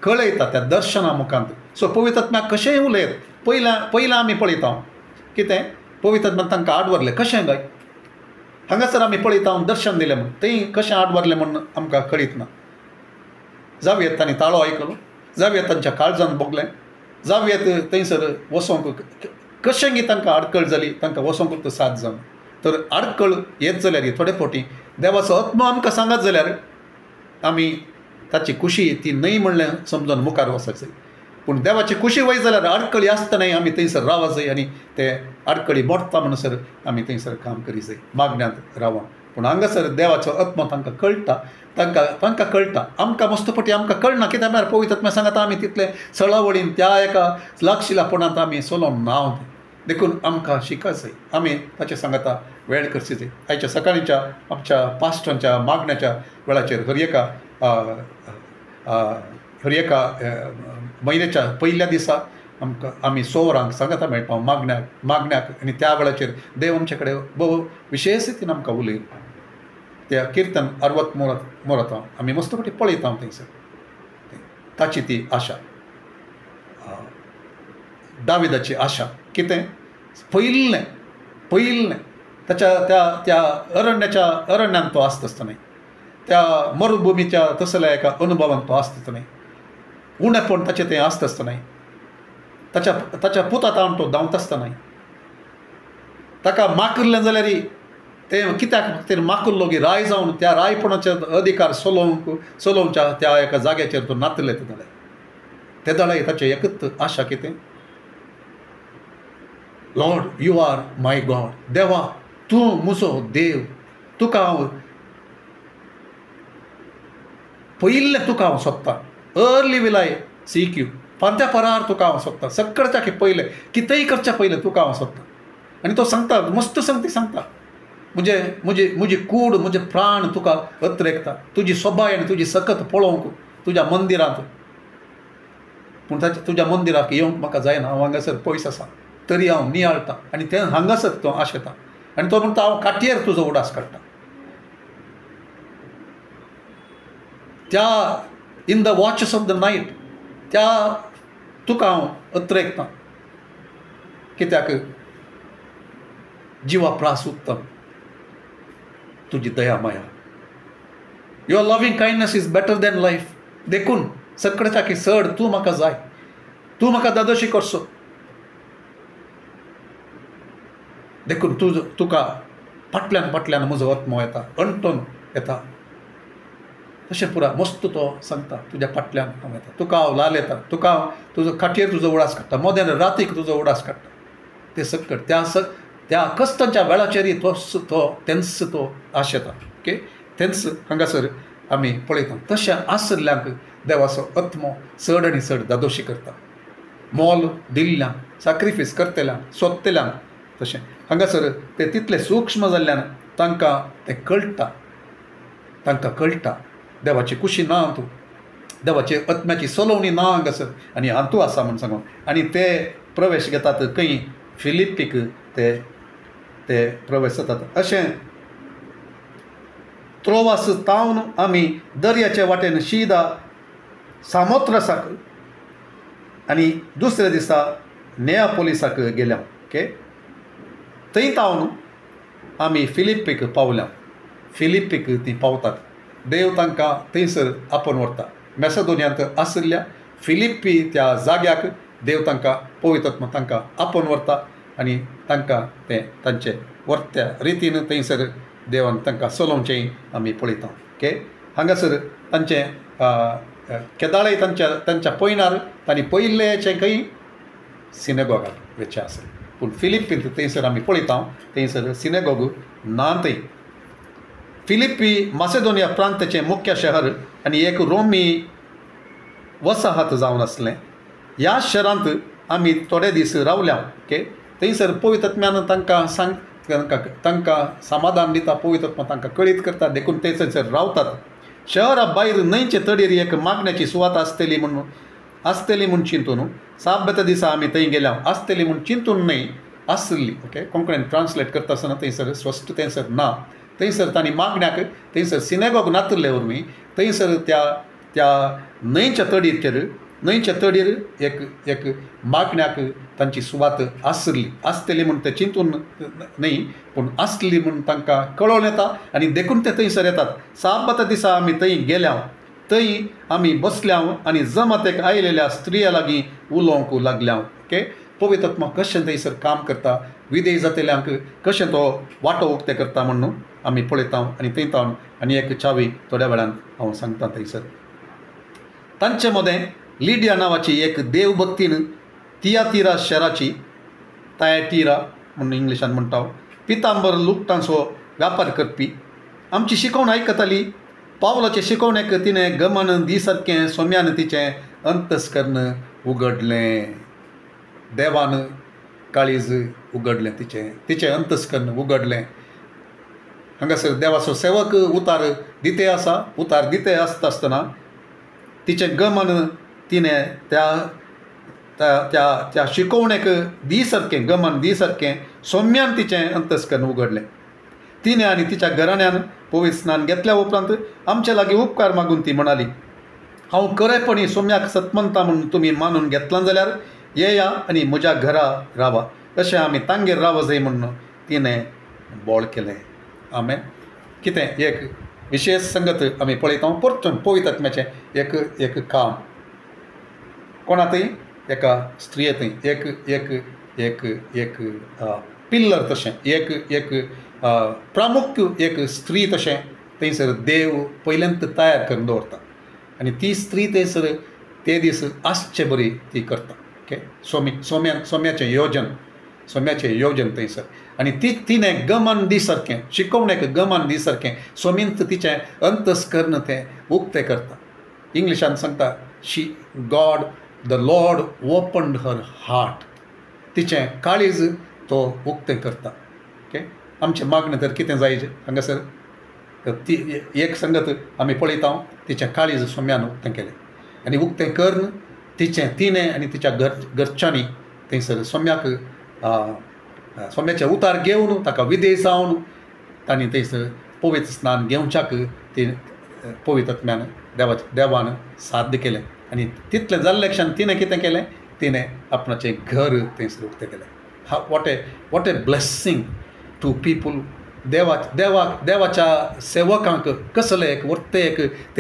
कळयता त्या दर्शना मुखांत सो पवित्र आत्म्याक कशेंय उलयत पयला आमी पळयता कितें पवित्र आत्म्यान तांकां आड व्हरलें कशें काय हांगासर आमी पळयता दर्शन दिलें म्हण थंय कशें आड व्हरलें म्हण आमकां कळीत ना जावयेत तांणी ताळो आयकलो जावयेत तांच्या काळजान भोगलें जावयेत थंयसर वसोंक कशें गी तांकां आडकळ जाली तांकां वसोंकूच साथ जावन तर आडकळ येत जाल्यार थोडे फावटी देवाचो आत्मा आमकां सांगत जाल्यार आमी ताची खुशी ती न्हय म्हणलें समजून मुखार वचत जाय पूण देवाची खुशी वय जाल्यार आडकळी आसतनाय आमी थंयसर रावं जाय आनी ते आडकळी मोडटा म्हणसर आमी थंयसर काम करी जाय मागण्यांत रावून पूण हांगासर देवाचो आत्मा तांकां कळटा तांकां कळटा आमकां मस्त फावटी आमकां कळना कित्याक म्हळ्यार पवित्र आत्मा सांगता आमी तितले चळवळीन त्या एका लागशिलापणांत आमी चलोवन नांव देखून आमकां शिकत जाय आमी ताचें सांगता वेळ करची जाय आयच्या सकाळींच्या आमच्या पास्टरांच्या मागण्याच्या वेळाचेर हर एका म्हयन्याच्या पयल्या दिसा आमकां आमी सोवरांक सांगता मेळटा मागण्याक आनी त्या वेळाचेर देव आमचे कडेन भोव विशेश रितीन आमकां उलयता. त्या किर्तन 60 मोरत आमी मस्त फाटी पळयता थंयसर ताची ती आशा, दाविदाची आशा कितें पयिल्लें त्या अरण्यान तो आसता आसतना, त्या मरुभुमीच्या तसल्या एका अनुभवान तो आसता आसतना, उणेपण ताचें तें आसता आसतना, ताच्या पुता तावन तो धांवता आसतना, ताका माकरलें जाल्यार तें कित्याक खातीर माकुल्लो की राय जावन त्या रायपणाचे अधिकार चलोवच्या त्या एका जाग्याचेर तो नातले ते दळे ताचे एकच आशा कितें, Lord you are my God, देवा तूं म्हजो देव, तुका हांव पयिल्लें तुका हांव सोदतां, early will I seek you, फांत्या परार तुका हांव सोदतां, सक्कळच्या की पयलें कितेंय करच्या पयलें तुका हांव सोदतां. आनी तो सांगता, मस्त संगती सांगता, म्हजी कूड म्हजे प्राण तुका अत्रेकता, तुजी सोबाय आनी तुजी सकत पळोवंक तुज्या मंदिरांत, पूण तुज्या मंदिराक येवंक म्हाका जायना, हांव हांगासर पयस आसा तरी हांव नियाळटां आनी तें हांगासर तो आशेता. आनी तो म्हणटा हांव काटयेर तुजो उडास काडटा, त्या in the watches of the night त्या तुका हांव अत्रेकतां, कित्याक जिवा प्रास उत्तम तुजी दया माया, your loving kindness is better than life, देखून सकळच्या की चड तूं म्हाका जाय, तूं म्हाका दादोशी करचो, देखून तुका फाटल्यान म्हजो आत्मो येता, अंटून येता, तशें पुरा मस्त तो सांगता, तुज्या फाटल्यान हांव येता, तुका हांव लाल येता, तुका हांव तुजो खाटयेर तुजो उडास काडटा, मोदेन रातीक तुजो उडास काडटा, ते सकट त्या कश्टांच्या वेळाचेरय तेंच तो आशेता. ओके, तेंच हांगासर आमी पळयता. तशें आसल्ल्यांक देवाचो आत्मो चड आनी चड दादोशी करता, मोल दिल्ल्यांक, सॅक्रिफायस करतल्यांक, सोदतल्यांक. तशें हांगासर ते तितले सूक्ष्म जाल्ल्यान तांकां तें कळटा देवाची कुशी ना हातूं, देवाची आत्म्याची सलोवणी ना हांगासर, आनी हातूं आसा म्हूण सांगून, आनी ते प्रवेश घेतात खंय फिलिप्पीक ते प्रवेश जातात. अशें त्रोवास तावन आमी दर्याचे वाटेन शिदा सामोत्रासाक आनी दुसऱ्या दिसा नेयापोलिसाक गेल्या. ओके, थंय तावन आमी फिलिप्पीक पावल्या. फिलिप्पीक ती पावतात, देव तांकां थंयसर आपोवन व्हरता. मॅसेडोनियांत आशिल्ल्या फिलिप्पी त्या जाग्याक देव तांकां पवित्र आत्मा तांकां आपोवन व्हरता आनी तांकां तें तांचे वर्त्या रितीन थंयसर देवान तांकां चलोवचेंय आमी पळयता. ओके, हांगासर तांचें केदाळे तांच्या पयणार तांणी पयलेचें खंय सिनेगॉगाक वेचें आसलें, पूण फिलिप्पींत थंयसर आमी पळयता थंयसर सिनेगॉग ना. थंय फिलिप्पी मासेडोनिया प्रांताचें मुख्य शहर आनी एक रोमी वसाहत जावन आसलें. ह्या शहरांत आमी थोडे दीस रावल्या. ओके, थंयसर पवित्र आत्म्यान तांकां समाधान दिता, पवित्र आत्मा तांकां कळीत करता, देखून थंयसर रावतात. शहरा भायर न्हंयचे तडीर एक मागण्याची सुवात आसतली म्हूण चिंतून 7 दिसा आमी थंय गेल्या. आसतली म्हूण चिंतून न्हय, आसली. ओके, कोंकणीन ट्रान्सलेट करता आसतना थंयसर स्पश्ट थंयसर ना. थंयसर तांणी मागण्याक थंयसर सिनेगॉग नातले वरवीं थंयसर त्या न्हंयच्या तडीर एक मागण्याक तांची सुवात आसतली म्हूण ते चिंतून न्हय, पूण आसली म्हूण तांकां कळोवन येता आनी देखून ते थंयसर येतात. 7 दिसा आमी थंय गेल्या. थंय आमी बसल्या आनी जमातेक आयलेल्या स्त्रिया लागीं उलोवंक लागल्या. ओके, पवित्र आत्मा कशें थंयसर काम करता, विधेय जातल्यांक कशें तो वांटो उक्ते करता म्हणून आमी पळयता. आनी थंय तावन आनी एक चावी थोड्या वेळान हांव सांगता. थंयसर तांचे मदें लिडिया नांवाची एक देवभक्तीन तियातीरा शहराची, तायटिरा म्हणून इंग्लिशान म्हणटा, पितांबर लुगटांचो व्यापार करपी, आमची शिकवण आयकताली. पावलाचे शिकवणेक तिणें गमन दिसारकें सोम्यान तिचें अंतस्करण उगडलें. देवान काळीज उगडलें, तिचें अंतस्करण उगडलें. हांगासर देवाचो सेवक उतार दिते आसता आसतना तिचें गमन तिणें त्या शिकवणेक दी सारकें गमन दी सारकें सौम्यान तिचें अंतस्करण उगडलें. तिणें आनी तिच्या घराण्यान पवित्र स्नान घेतल्या उपरांत आमचे लागीं उपकार मागून ती म्हणाली, हांव खरेपणी सौम्याक सतमंता म्हणून तुमी मानून घेतलां जाल्यार येया आनी म्हज्या घरा रावा. अशें आमी तांगेर राव जाय म्हणून तिणें बोळ केलें. आमेन. कितें एक विशेश संगत आमी पळयता परतून पवित्र आत्म्याचें एक काम कोणा थंय एका स्त्रिये थंय एक पिल्लर तशें एक प्रामुख्य एक स्त्री तशें थंयसर देव पयल्यांत तयार करून दवरता आनी ती स्त्री थंयसर ते दीस आसचे बरी ती करता. ओके. सोम्याचें येवजन थंयसर आनी तिणें गमन दी सारकें शिकवणेक गमन दी सारकें सोमींत तिचें अंतस्करण तें उक्तें करता. इंग्लिशान सांगता God the Lord opened her heart. तिचें काळीज तो उक्तें करता. ओके. आमचें मागणें तर कितें जायजें हांगासर ती एक संगत आमी पळयता तिचें काळीज सोम्यान उक्तें केलें आनी उक्तें करून तिणें आनी तिच्या घरच्यांनी थंयसर सोम्याचें उतार घेवन ताका विधेय जावन तांणी थंयसर पवित्र स्नान घेवच्याक ती पवित्र आत्म्यान देवान साध्य केलें आनी तितलें जाल्ले क्षण तिणें कितें केलें तिणें आपणाचें घर थंयसर उक्तें केलें. What a blessing to people. देवाच्या सेवकांक कसलें एक वर्तें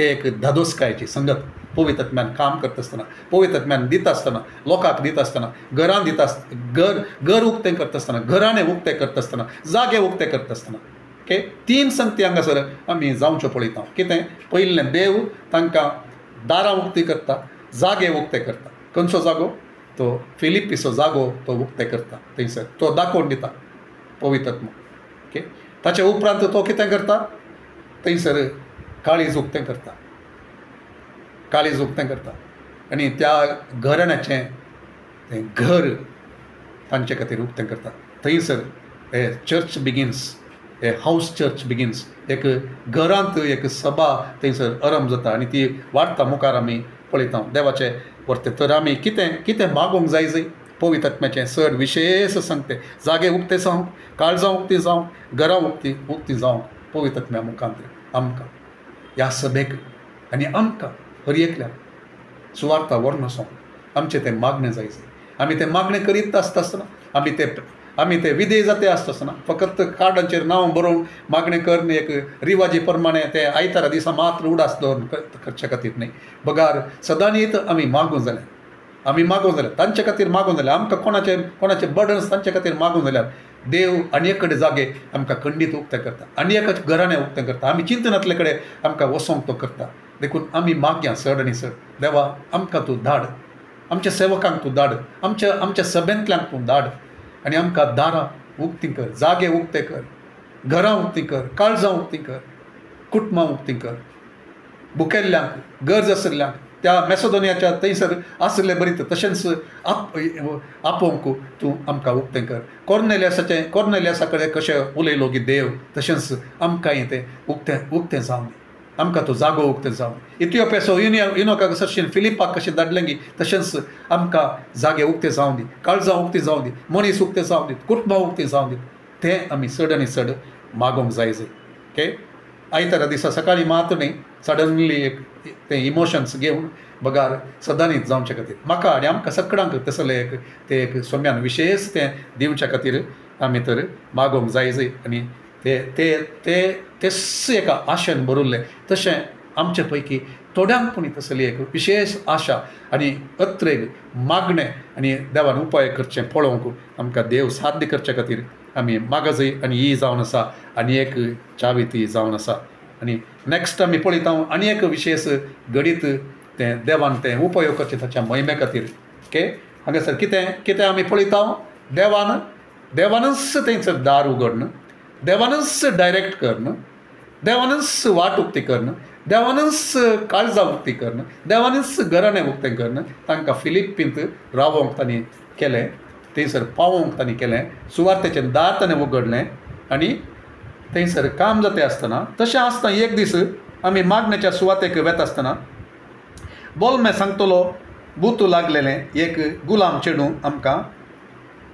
एक धादोसकायची संगत पवित्र आत्म्यान काम करता आसतना पवित्र आत्म्यान दिता आसतना लोकांक दिता आसतना घरान दिता घर उक्तें करता आसतना घराणें उक्तें करता आसतना जागे उक्तें करता आसतना. ओके. 3 संगती हांगासर आमी जावच्यो पळयता. कितें पयलें देव तांकां दारां उक्तीं करता जागे उक्तें करता. खंयचो जागो तो फिलिप्पीचो जागो तो उक्तें करता थंयसर तो दाखोवन दिता पवित्र आत्मा. ओके. ताचे उपरांत तो कितें करता थंयसर काळीज उक्तें करता आनी त्या घराण्याचें तें घर तांचे खातीर उक्तें करता. थंयसर ए चर्च बिगिन्स ए हावस चर्च बिगिन्स. एक घरांत एक सभा थंयसर आरंभ जाता आनी ती वाडटा मुखार आमी पळयता देवाचें वर्तें. तर आमी कितें मागोवंक जाय पवित्र आत्म्याचें चड विशेश सांगतें जागे उक्ते जावंक काळजां उक्तीं जावंक घरां उक्तीं जावंक पवित्र आत्म्या मुखांतर आमकां ह्या सभेक आनी आमकां हर एकल्याक सुवार्ता व्हरून वचोंक आमचें तें मागणें जाय. आमी तें मागणें करीत आसतना आमी ते विधेय जाते आसतना फकत कार्डांचेर नांव बरोवन मागणें करन एक रिवाजी प्रमाणे ते आयतारा दिसा मात्र उडास दवरून करचे खातीर न्ही. बगार सदांच आमी मागूं जाल्यार तांचे खातीर मागूं जाल्यार आमकां कोणाचे बर्डन्स तांचे खातीर मागूं जाल्यार देव आनी एक कडेन जागे आमकां खंडीत उक्तें करता आनी एक घराणें उक्तें करता. आमी चिंतनातले कडेन आमकां वसोंक तो करता. देखून आमी मागया चड आनी चड देवा आमकां तूं धाड आमच्या सेवकांक तूं धाड आमच्या सभेंतल्यांक तूं धाड आनी आमकां दारां उक्तीं कर जागे उक्ते कर घरां उक्तीं कर काळजां उक्तीं कर कुटुंबां उक्तीं कर. भुकेल्ल्यांक गरज आशिल्ल्यांक त्या मॅसेडोनियाच्या थंयसर आसले बरी तशेंच आपोवंक तूं आमकां उक्तें कर. कॉर्नेलियासा कडेन कशें उलयलो की देव तशेंच आमकांय तें उक्तें जावन आमकां तो जागो उक्तें जावन. इथियोपियाचो युनोकाक सरशीन फिलिपाक कशें धाडलें गी तशेंच आमकां जागे उक्ते जावन दी काळजां उक्तीं जावन दी मनीस उक्ते जावन दीत कुटुंबां उक्तीं जावन दीत. तें आमी चड आनी चड मागोवंक जाय. ओके. आयतारा दिसा सकाळीं मात न्ही सडनली एक ते इमोशन्स घेवन बगार सदांच जावचे खातीर म्हाका आनी आमकां सगळ्यांक तसलें एक सोम्यान विशेश तें दिवच्या खातीर आमी तर मागोवंक जाय. आनी तेच एका आशेन भरिल्लें तशें आमचे पैकी थोड्यांक पूण तसली एक विशेष आशा आनी अत्रेक मागणें आनी देवान उपाय करचें पळोवंक आमकां देव साध्य करचे खातीर आमी मागा जाय. आनी ही जावन आसा आनी एक चावी ती जावन आसा. आनी नेक्स्ट आमी पळयता आनी एक विशेश घडीत तें देवान तें उपयोग करचें ताच्या महिमे खातीर. ओके. हांगासर कितें आमी पळयता देवानच थंयसर दार उगडन देवानच डायरेक्ट करन देवानच वाट उक्ती करन देवानच काळजां उक्ती करन देवानच घराणें उक्तें करन तांकां फिलिप्पींत रावोंक तांणी केलें थंयसर पावोंक तांणी केलें सुवार्थेचें दार ताणें उगडलें आनी थंयसर काम जाता आसतना तशें आसता एक दीस आमी मागणेच्या सुवातेक वेता आसतना बोल्मे सांगतलो बुतू लागलेलें एक गुलाम चेडूं आमकां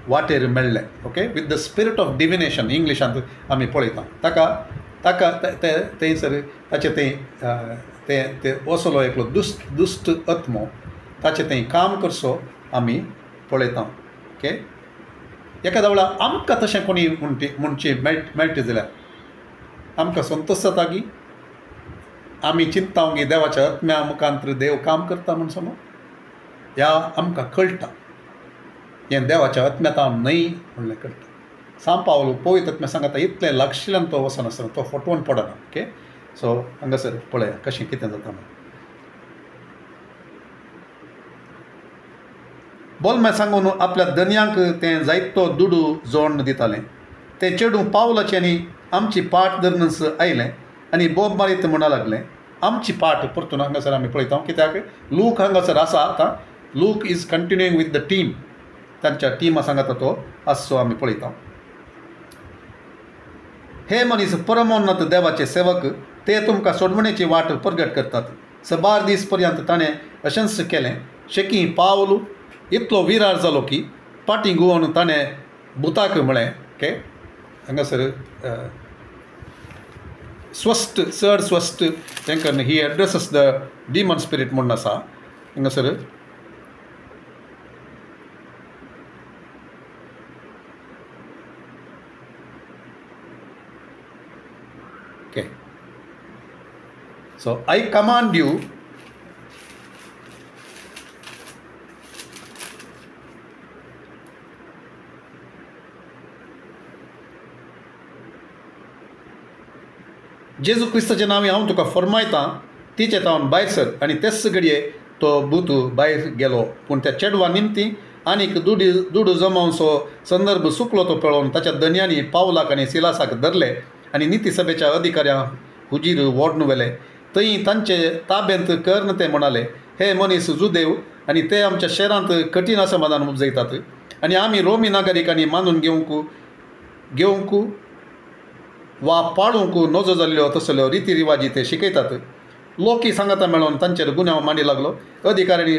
वाटेर मेळ्ळें. Okay, with the spirit of divination इंग्लिशांत आमी पळयता. ताका थंयसर ताचें तें वसलो एकलो दुश्ट आत्मो ताचें थंय काम करचो आमी पळयता. ओके, एखाद्या वेळा आमकां तशें कोणी म्हणचे मेळटा जाल्यार आमकां संतोश जाता की आमी चिंतता की देवाच्या आत्म्या मुखांतर देव काम करता म्हूण समज ह्या आमकां कळटा. हें देवाच्या आत्म्यातान न्हय म्हणलें कळटा. सांग पावलो पवित्र आत्म्या सांगता इतलें लागशिल्ल्यान तो वचनासतना तो फटवून पडना. ओके, सो हांगासर पळया कशें कितें जाता म्हणून. बोलम्या सांगून आपल्या दनयांक तें जायतो दुडू जोडून दितालें. तें चेडूं पावलाचें आनी आमची पाट धरनस आयलें आनी बोब मारीत म्हणा लागलें आमची पाट. परतून हांगासर आमी पळयता कित्याक लूक हांगासर आसा. आतां look is continuing with the team. तांच्या टिमा सांगता तो आसचो आमी पळयता. हे मनीस परमोन्नत देवाचे सेवक ते तुमकां सोडवणेची वाट परगट करतात. 12 दीस पर्यंत ताणें अशेंच केलें. शेकी पावल इतलो विरार जालो की पाटी घुंवोवन ताणें भुताक म्हळें. ओके, हांगासर स्वस्थ चड स्वस्थ तांकां ही एड्रेसस द डिमन स्पिरीट म्हणून आसा हांगासर. Okay, so I command you जेजू क्रिस्ताच्या नांवी हांव तुका फरमायतां तिचे तावन भायर सर. आनी तेच घडये तो भूत भायर गेलो. पूण त्या चेडवा निमती आनीक दुडू जमावसो संदर्भ सुकलो तो पळोवन ताच्या दनयांनी पावलाक आनी सिलासाक धरले आनी निती सभेच्या अधिकाऱ्यांक हुजीर व्हरून व्हेले. थंय तांचे ताब्यांत कर्ण ते म्हणाले हे मनीस जुदेव आनी ते आमच्या शहरांत कठीण असमाधान उपजयतात आनी आमी रोमी नागरिकांनी मानून घेवंक वा पाळूंक नजो जाल्ल्यो तसल्यो रितीरिवाजी ते शिकयतात. लोकी सांगता मेळोन तांचेर गुन्यांव मांडी लागलो. अधिकाऱ्यांनी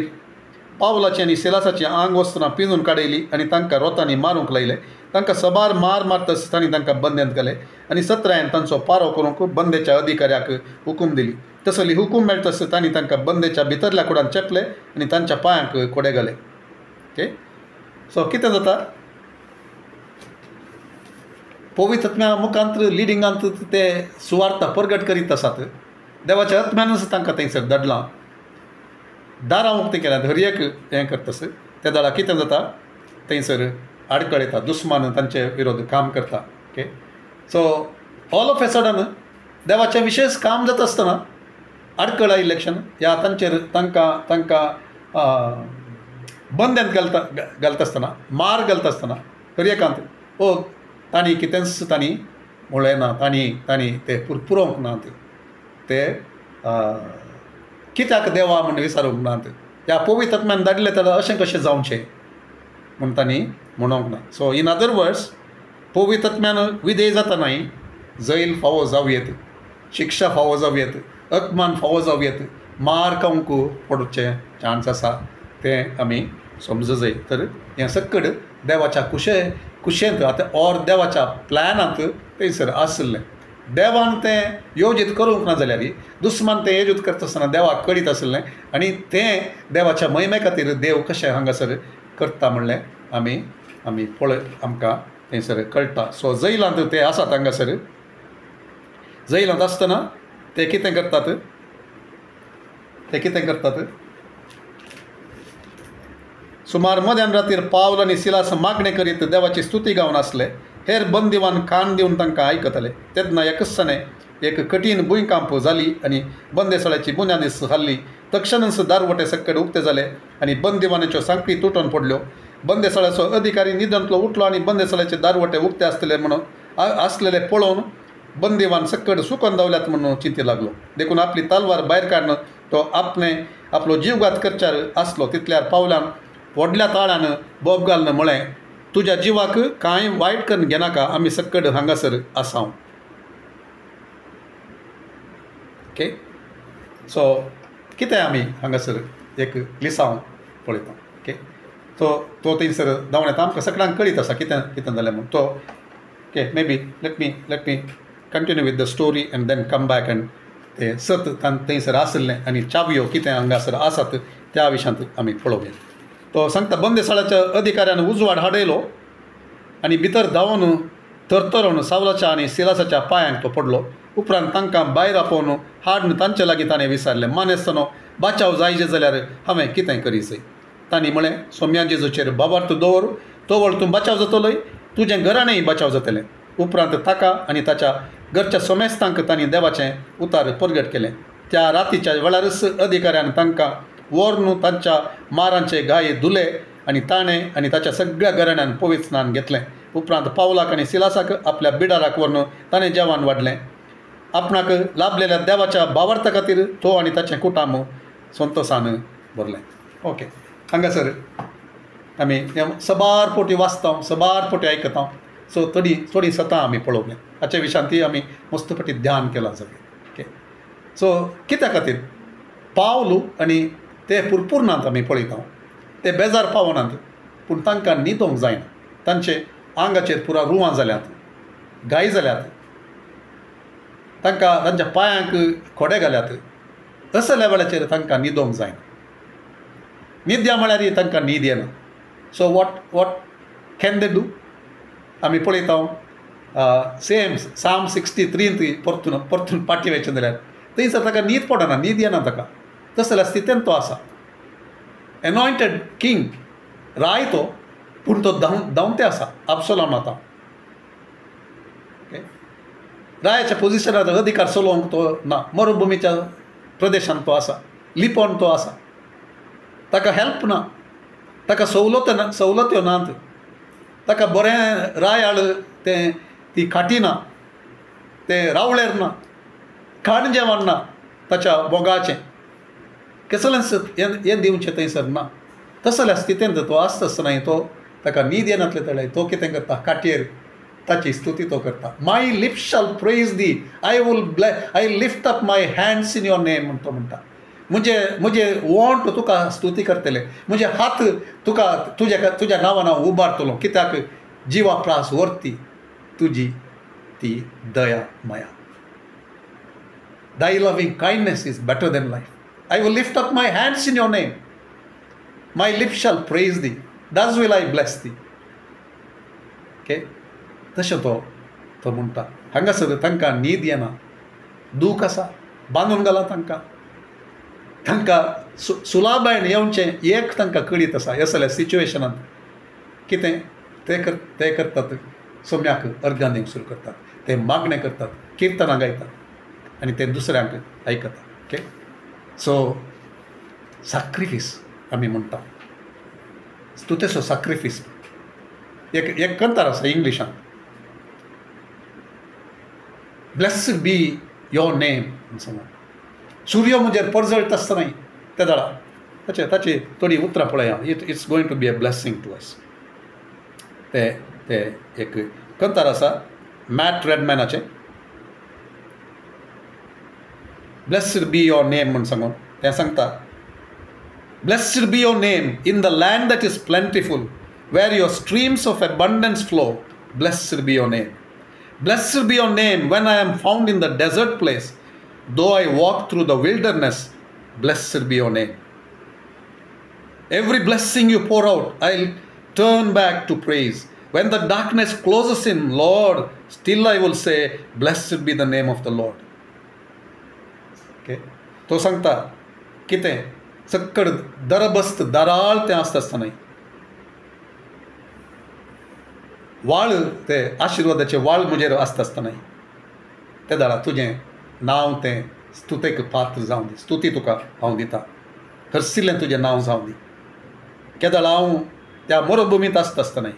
पावलाची आनी सिलासाची आंग वस्त्रां पिंजून काडयली आनी तांकां रोतांनी मारूंक लायले. तांकां सबार मारतस तांणी तांकां बंदेंत घाले आनी 17 तांचो पारो करूंक बंदेच्या अधिकाऱ्याक हुकूम दिली. तसली हुकूम मेळटस तांणी तांकां बंदेच्या भितरल्या कुडान चेपले आनी तांच्या पांयांक कोडे घाले. ओके, सो कितें जाता पवित्र आत्म्या मुखांतर लिडिंगांत ते सुवार्ता परगट करीत आसात. देवाच्या आत्म्यानच तांकां थंयसर धाडलां. दारां उक्तीं केल्यात. हर एक हें करतस त्या दारा कितें जाता थंयसर आडकळ येता. दुस्मान तांचे विरोध काम करता. Okay, so all of a sudden देवाचें विशेष काम जाता आसतना आडकळ इलेक्शन ह्या तांचेर तांकां बंदेंत घालता आसतना मार घालता आसतना हर एकांत तांणी कितेंच तांणी म्हळें ना. तांणी ते पुरोवंक नात. ते कित्याक देवा म्हण विचारूंक नात. ह्या पवित्र आत्म्यान धाडलें जाल्यार अशें कशें जावचें म्हूण तांणी म्हणूंक ना. सो इन अदर वर्ड्स पवित्र आत्म्यान विधेय जातानाय जैल फावो जावं येत, शिक्षा फावो जावं येत, अपमान फावो जावं येत, मार खावंक पडचे चान्स आसा तें आमी समज जाय. तर हें सकड देवाच्या कुशेंत आतां ऑर देवाच्या प्लॅनांत थंयसर आसलें. देवान तें योजीत करूंक ना जाल्यार दुस्मान तें योजीत करता आसतना देवाक कळीत आसलें आनी तें देवाच्या महिमे खातीर देव कशें हांगासर करता म्हणलें आमी पळय आमकां थंयसर कळटा. सो जैलांत ते आसात. हांगासर जैलांत आसतना ते कितें करतात सुमार मध्यान रातीर पावल आनी सिलास मागणें करीत देवाची स्तुती गावन आसले. हेर बंदिवान कान दिवन तांकां आयकताले. तेन्ना एकसाणें एक कठीण भुंयकांप जाली आनी बंदेसाळ्याची बुन्यादीस हाल्ली. तक्षणच दारवटे सकड उक्ते जाले आनी बंदिवानाच्यो सांखळी तुटून पडल्यो. बंदेसाळ्याचो अधिकारी निदंतलो उठलो आनी बंदेसाळ्याचे दारवटे उक्ते आसलेले पळोवन बंदिवान सकड सुकून दावल्यात म्हणून चिंती लागलो. देखून आपली तलवार भायर काडून तो आपलो जीवघात करच्यार आसलो तितल्यार पावलान व्हडल्या ताळ्यान बोब घालन म्हळें तुज्या जिवाक कांय वायट करून घेनाका. आमी सकड हांगासर आसांव. ओके, सो कितें आमी हांगासर एक लिसांव पळयता. ओके, तो थंयसर धांवन येता. आमकां सगळ्यांक कळीत आसा कितें जालें म्हणून. तो okay, maybe let me continue with the story and then come back and ते सत थंयसर आसलें आनी चावयो कितें हांगासर आसात त्या विशयांत आमी पळोवया. तो सांगता, बंदेसाळाच्या अधिकाऱ्यान उजवाड हाडयलो आनी भितर धांवन तरतरून सावलाच्या आनी सिलासाच्या पांयांक तो पडलो. उपरांत तांकां भायर आपोवन हाडून तांचे लागीं ताणें विचारलें, मानेस्तानो बाचाव जायचे जाल्यार हांवें कितें करीसय. तांणी म्हळें, सोम्या जेजूचेर बाबार्थ दवर, तोवर तूं बचाव जातलोय, तुजें घराणेंय बचाव जातलें. उपरांत ताका आनी ताच्या घरच्या सोमेस्तांक तांणी देवाचें उतार परगट केलें. त्या रातीच्या वेळारच अधिकाऱ्यान तांकां व्हरून तांच्या मारांचे गाये धुले आनी ताणें आनी ताच्या सगळ्या घराण्यान पवित्र स्नान घेतलें. उपरांत पावलाक आनी सिलासाक आपल्या बिडाराक व्हरून ताणें जेवण वाडलें. आपणाक लाभलेल्या देवाच्या भावार्था खातीर तो आनी ताचें कुटुंब संतोशान भरलें. ओके, हांगासर आमी सबार पोटी वाचता, सबार पोटी आयकता. सो थोडी सतां आमी पळोवया. हाच्या विशयांत ती आमी मस्त पटी ध्यान केलां सगळें. ओके, सो कित्या खातीर पावलू आनी ते पुरपुरनांत आमी पळयता. ते बेजार पावनात, पूण तांकां न्हिदोंक जायना. तांचे आंगाचेर पुरा रुवां जाल्यात, गाय जाल्यात, तांकां तांच्या पांयांक खोडे घाल्यात. असल्या वेळाचेर तांकां न्हिदोंक जायना. न्हिद्या म्हळ्यार तांकां न्हीद येना. So what can they do? आमी पळयता सेम साम 63 परतून पाटी वयचें जाल्यार थंयसर ताका न्हीद पडना, न्हीद येना ताका. तसल्या स्थितीन तो आसा. एनॉयंटेड किंग राय तो, पूण तो धांवते आसा. अब्सोलॉम आतां रायाच्या पोजिशनार अधिकार चलोवंक तो ना. मरुभुमीच्या प्रदेशांत तो आसा, लिपोवन तो आसा. ताका हेल्प ना, ताका सवलत्यो नात. ताका बरें रायाळ ती खाटी ना, तें रावळेर ना, खाण जेवण ना ताच्या बोगाचें. कसलेंच हें दिवचें थंयसर ना. तसल्या स्थितींत तो आसतना ताका न्हीद येनातले तळे तो कितें करता, काटयेर ताची स्तुती तो करता. My lips shall praise thee, I lift up my hands in your name म्हणून तो म्हणटा. म्हजे वोंट तुका स्तुती करतले, म्हजे हात तुका तुज्या नांवान हांव उबारतलो. कित्याक जिवा प्रास वर्ती तुजी ती दया माया. Thy loving kindness is better than life. I will lift up my hands in your name. My lips shall praise thee. Thus will I bless thee. Okay? तशें तो म्हणटा. हांगासर तांकां न्हीद येना, दूख आसा, बांदून घाला तांकां सुलाबायन येवचें एक तांकां कळीत आसा. ह्या सगळ्या सिच्युएशनांत कितें ते करतात, सोम्याक अर्घ्यां दिवंक सुरू करतात, ते मागणें करतात, किर्तनां गायतात आनी ते दुसऱ्यांक आयकतात. ओके, सो सॅक्रिफीस आमी म्हणटा, स्तुतेचो सॅक्रिफीस. एक कंतार आसा इंग्लिशान, ब्लेस्ड बी योर नेम. सूर्य म्हजेर परजळटा आसतनाय त्या दळा ताची थोडी उतरां पळया. It's going to be a blessing to us. ते एक कंतार आसा मॅट रेडमॅनाचें, ब्लेस्ड बी योर नेम म्हणून सांगून तें सांगता, blessed be your name in the land that is plentiful, where your streams of abundance flow. Blessed be your name. Blessed be your name when I am found in the desert place. Though I walk through the wilderness, blessed be your name. Every blessing you pour out, I'll turn back to praise. When the darkness closes in, Lord, still I will say, blessed be the name of the Lord. Okay? तो सांगता कितें सक्कड दरबस्त दाराळ तें आसता आसतनाय वाळ, ते आशिर्वादाचे वाळ म्हजेर आसता आसतनाय ते दाळा तुजें नांव तें स्तुतेक पात्र जावं दी. स्तुती तुका हांव दिता, हरसिल्लें तुजें नांव जावं दी. केदाळ हांव त्या मरुभुमींत आसता आसतनाय,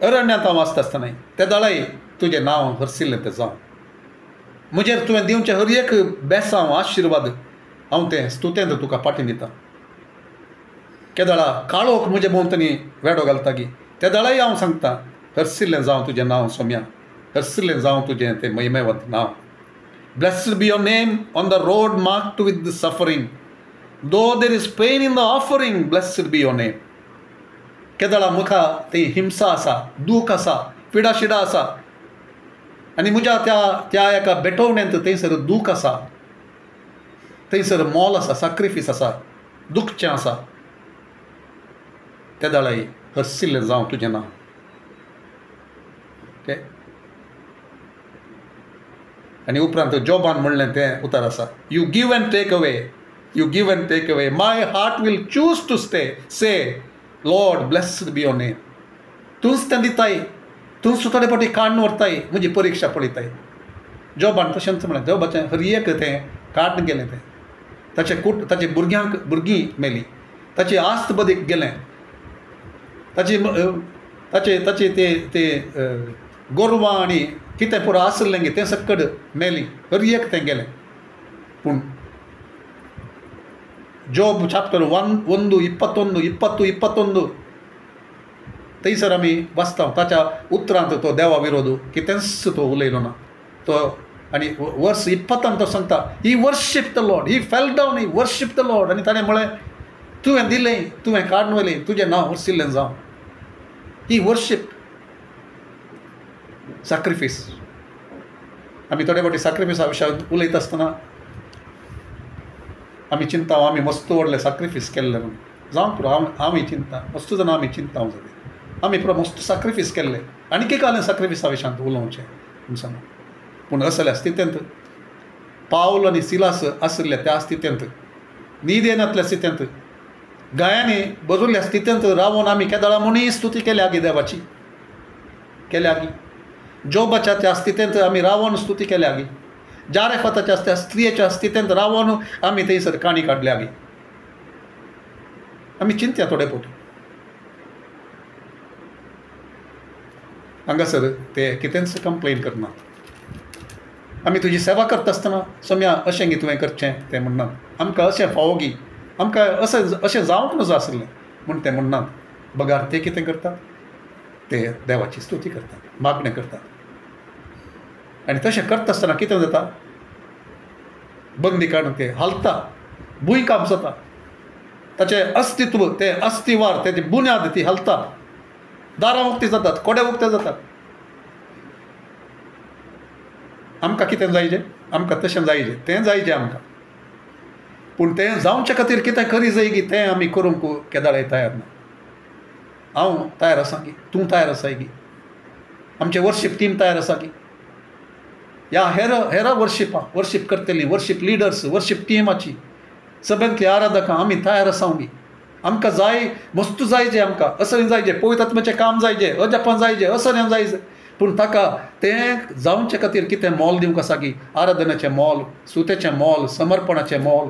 अरण्यांत हांव आसता आसतनाय त्या दाळाय तुजें नांव हरसिल्लें तें जावं. म्हजेर तुवें दिवचें हर एक बेसांव आशिर्वाद हांव तें स्तुतेंत तुका पाटी दिता. केदाळा काळोख म्हजे भोंवतणी वेडो घालता गी त्या दाळाय हांव सांगता, हरसिल्लें जावं तुजें नांव सोम्या, हरसिल्लें जावं तुजें तें महिमेवंत नांव. Blessed be your name on the road marked with the suffering, Though there is pain in the offering, blessed be your name. केदळा मुखा ती हिंसा आसा, दूख आसा, पिडाशिडा आसा, आनी म्हज्या त्या एका बेटवण्यांत थंयसर दूख आसा, थंयसर मोल आसा, सॅक्रिफीस आसा, दुखचें आसा. केदळाई हर्सिल्लें जावं तुजें नांव. ओके. आनी उपरांत जॉबान म्हणलें तें उतर आसा, you give and take away, you give and take away, my heart will choose to stay, say Lord blessed be your name. तूंच तें दिताय, तूंच थोडे फावटी काडून व्हरताय, म्हजी परिक्षा पळयताय. जॉबान तशेंच म्हणलें, जॉबाचें हर एक तें काडून गेलें, तें ताचे भुरगीं मेलीं, ताची आस्त बदीक गेलें, ताचे ते गोरवां आनी कितें पुरो आसलें गे तें सकट मेलीं, हर एक तें गेलें. पूण जॉब चाप्टर 1:21 थंयसर आमी वाचता, ताच्या उतरांत तो देवा विरोध कितेंच तो उलयलो ना. तो आनी वर्स 20 तो सांगता, he worship the lord, he fell down, he worship the lord. आनी ताणें म्हळें, तुवें दिलें, तुवें काडून व्हेलें, तुजें नांव हरसिल्लें जावं. ही वर्शीप, सॅक्रिफीस. आमी थोडे फावटी सॅक्रिफिसा विशयी उलयता आसतना आमी चिंता आमी मस्त व्हडलें सॅक्रिफीस केल्लें म्हणून. जावं पुरो हांवूय चिंता, मस्त जाणां आमी चिंता जालें, आमी पुरो मस्त सॅक्रिफीस केल्लें, आनी घालें सॅक्रिफिसा विशयांत उलोवचें म्हूण सांगून. पूण असल्या स्थितींत पावल आनी सिलास आशिल्ले त्या स्थितींत, न्हीद येनातल्या स्थितींत, गायांनी बजुल्ल्या स्थितींत रावून आमी केदळा म्हणून स्तुती केल्या गी देवाची, केल्या गी. जॉबाच्या त्या स्थितींत आमी रावून स्तुती केल्या गी. जारेफाताच्या त्या स्त्रियेच्या स्थितींत रावून आमी थंयसर काणी काडल्या गी. आमी चिंत्या थोडे फावटी. हांगासर ते कितेंच कंप्लेन करनात. आमी तुजी सेवा करता आसतना सोम्या अशें गी तुवें करचें तें म्हणनात, आमकां अशें फावो गी, आमकां अशें जावंक नजो आसलें म्हूण तें म्हणनात. बगार ते कितें करतात, ते देवाची स्तुती करतात, मागणें करतात. आनी तशें करता आसतना कितें जाता, बंदी काडून ते हालता, भुंयकांप जाता, ताचें अस्तित्व, तें अस्तिवार, तेची बुन्याद ती हालता, दारां उक्तीं जातात, कोडे उक्ते जातात. आमकां कितें जायचें, आमकां तशें जायचें, तें जायचें आमकां. पूण तें जावचे खातीर कितें करी जाय गी, तें आमी करूंक केदाळे तयार ना. हांव तयार आसा गी, तूं तयार आसाय गी, आमचें वर्शीप टीम तयार आसा गी. ह्या हेर वर्शीप करतलीं, वर्शीप लिडर्स, वर्शीप टिमाची सगळ्यांतली आराधकां आमी तयार आसांव गी. आमकां जाय मस्त जायचें, आमकां असलें जायचें, पवित्र आत्म्याचें काम जायचें, अजापान जायचें, असलें जायचें. पूण ताका तें जावचे खातीर कितें मोल दिवंक आसा गी. आराधनाचें मोल, सुतेचें मोल, समर्पणाचें मोल,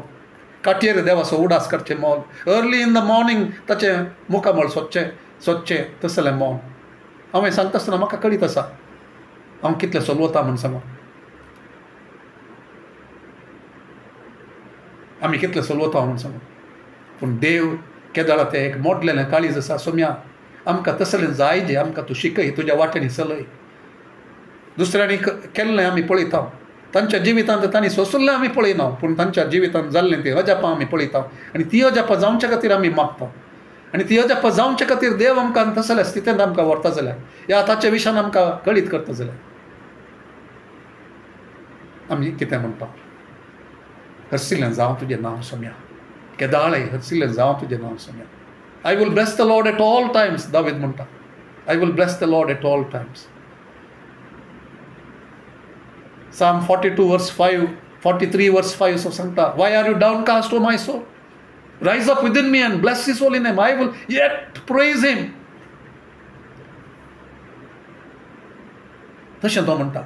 काटयेर देवाचो उडास करचें मोल, अर्ली इन द मॉर्निंग ताचें मुखामळ सोदचें, तसलें मोल. हांवें सांगता आसतना म्हाका कळीत आसा हांव कितलें चलवता म्हूण सांगून. आमी कितलें चलवता म्हूण सांगून. पूण देव केदाळा तें एक मोडलेलें काळीज आसा. सोम्या आमकां तसलें जायचें, आमकां तूं शिकय, तुज्या वाटेनी चलय. दुसऱ्यांनी केल्लें आमी पळयता, तांच्या जिवितांत तांणी सोंसुल्लें आमी पळयना, पूण तांच्या जिवितांत जाल्लें तें अजापां आमी पळयता. आनी ती अजापां जावचे खातीर आमी मागता. आनी ती अजापां जावचे खातीर देव आमकां तसल्या स्थितींत आमकां व्हरता जाल्यार, ह्या ताच्या विशयान आमकां कळीत करता जाल्यार आमी कितें म्हणटा, हरसिल्लें जावं तुजें नांव सोम्या. केदाळे हरसिल्लें जावं तुजें नांव सोम्या. I will bless the Lord at all times, दावीद म्हणटा. I will bless the Lord at all times. Psalm 42 verse 5, 43 verse 5 so सांगता, why are you downcast, O my soul? Rise up within me and bless his holy name. I will yet praise him. तशें तो म्हणटा.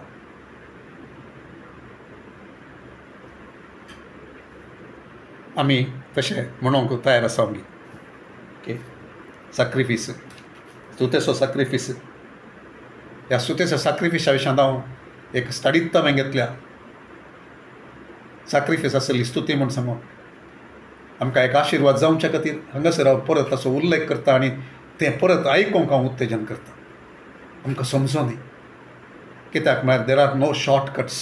आमी तशें म्हणूंक तयार आसा आमी. ओके. सॅक्रिफीस, सुतेचो सॅक्रिफीस. ह्या सुतेच्या सॅक्रिफिसा विशयान हांव एक स्टडीत हांवें घेतल्या. सॅक्रिफीस आसली स्तुती म्हूण सांगून आमकां एक आशिर्वाद जावचे खातीर हांगासर हांव परत ताचो उल्लेख करता आनी तें परत आयकूंक हांव उत्तेजन करता. आमकां समजूं न्ही, कित्याक म्हळ्यार देर आर नो शॉर्टकट्स.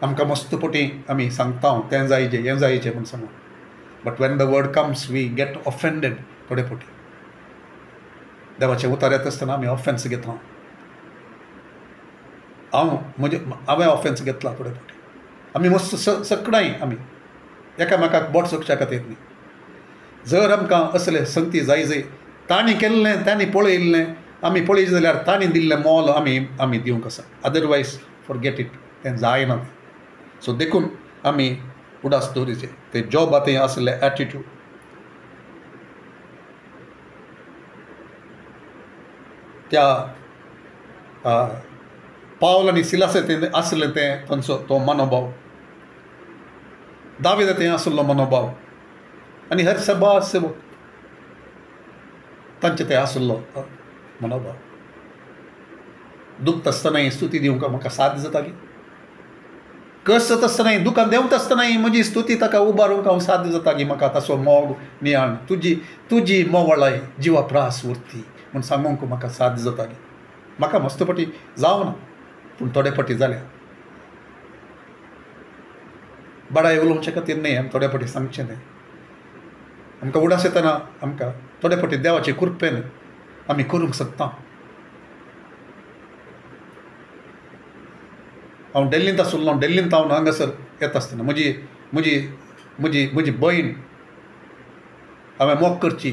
आमकां मस्त पोटी आमी सांगता तें जायचें, हें जायचें म्हूण सांगून. But when the word comes we get offended थोडे पोटी देवाचे उतार येता आसतना आमी ऑफेन्स घेता हांवें ऑफेन्स घेतला थोडे फावटी आमी मस्त सगळांय आमी एकामेकाक बोट सोंसच्या खातीर न्ही जर आमकां असले संगती जाय तांणी केल्लें तांणी पळयल्लें आमी पळयलें जाल्यार तांणी दिल्लें मोल आमी दिवंक आसा अदरवायज फॉरगेट इट तें जायना तें सो देखून आमी उडास दवरचें ते जॉबांत आसले एटिट्यूड त्या पावल आनी सिलासे आसलें तें तांचो तो मनोभाव दावीद थंय आसलो मनोभाव आनी हेर सभा सेवक तांचे ते आसलो मनोभाव दुखत आसतनाय स्तुती दिवंक म्हाका साध्य जाताली कसत आसतनाय दुखां देंवत आसतनाय म्हजी स्तुती ताका उबारूंक हांव साध्य जाताली म्हाका ताचो मोग नियाळ तुजी मोवळाय जिवा प्रास उरती म्हूण सांगूंक म्हाका साध्य जाताली म्हाका मस्त फावटी जावना पूण थोडे फावटी जाल्या बडाय उलोवचे खातीर न्ही आमी थोडे फावटी सांगचें न्ही आमकां उडास येतना आमकां थोडे फावटी देवाचे कृपेन आमी करूंक शकता हांव डेल्लींत आसुल्लो डेल्लींत हांव हांगासर येता आसतना म्हजी भयण हांवें मोग करची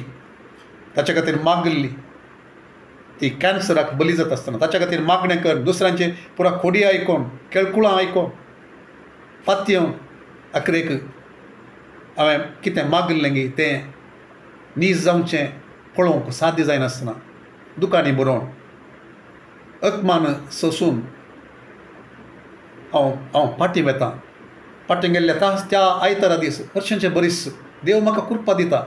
ताचे खातीर मागली ती कॅन्सराक बली जाता आसतना ताच्या खातीर मागणें कर दुसऱ्यांचे पुरा खोडी आयकोन केळकुळां आयकोन पातयो आखरेक हांवें कितें मागलें गी तें नीज जावचें पळोवंक साध्य जायनासतना दुकानी बरोवन अपमान सोंसून हांव पाटी वेतां पाटी गेल्ल्या त्या आयतारा दीस हरशींचे बरीस देव म्हाका कृपा दिता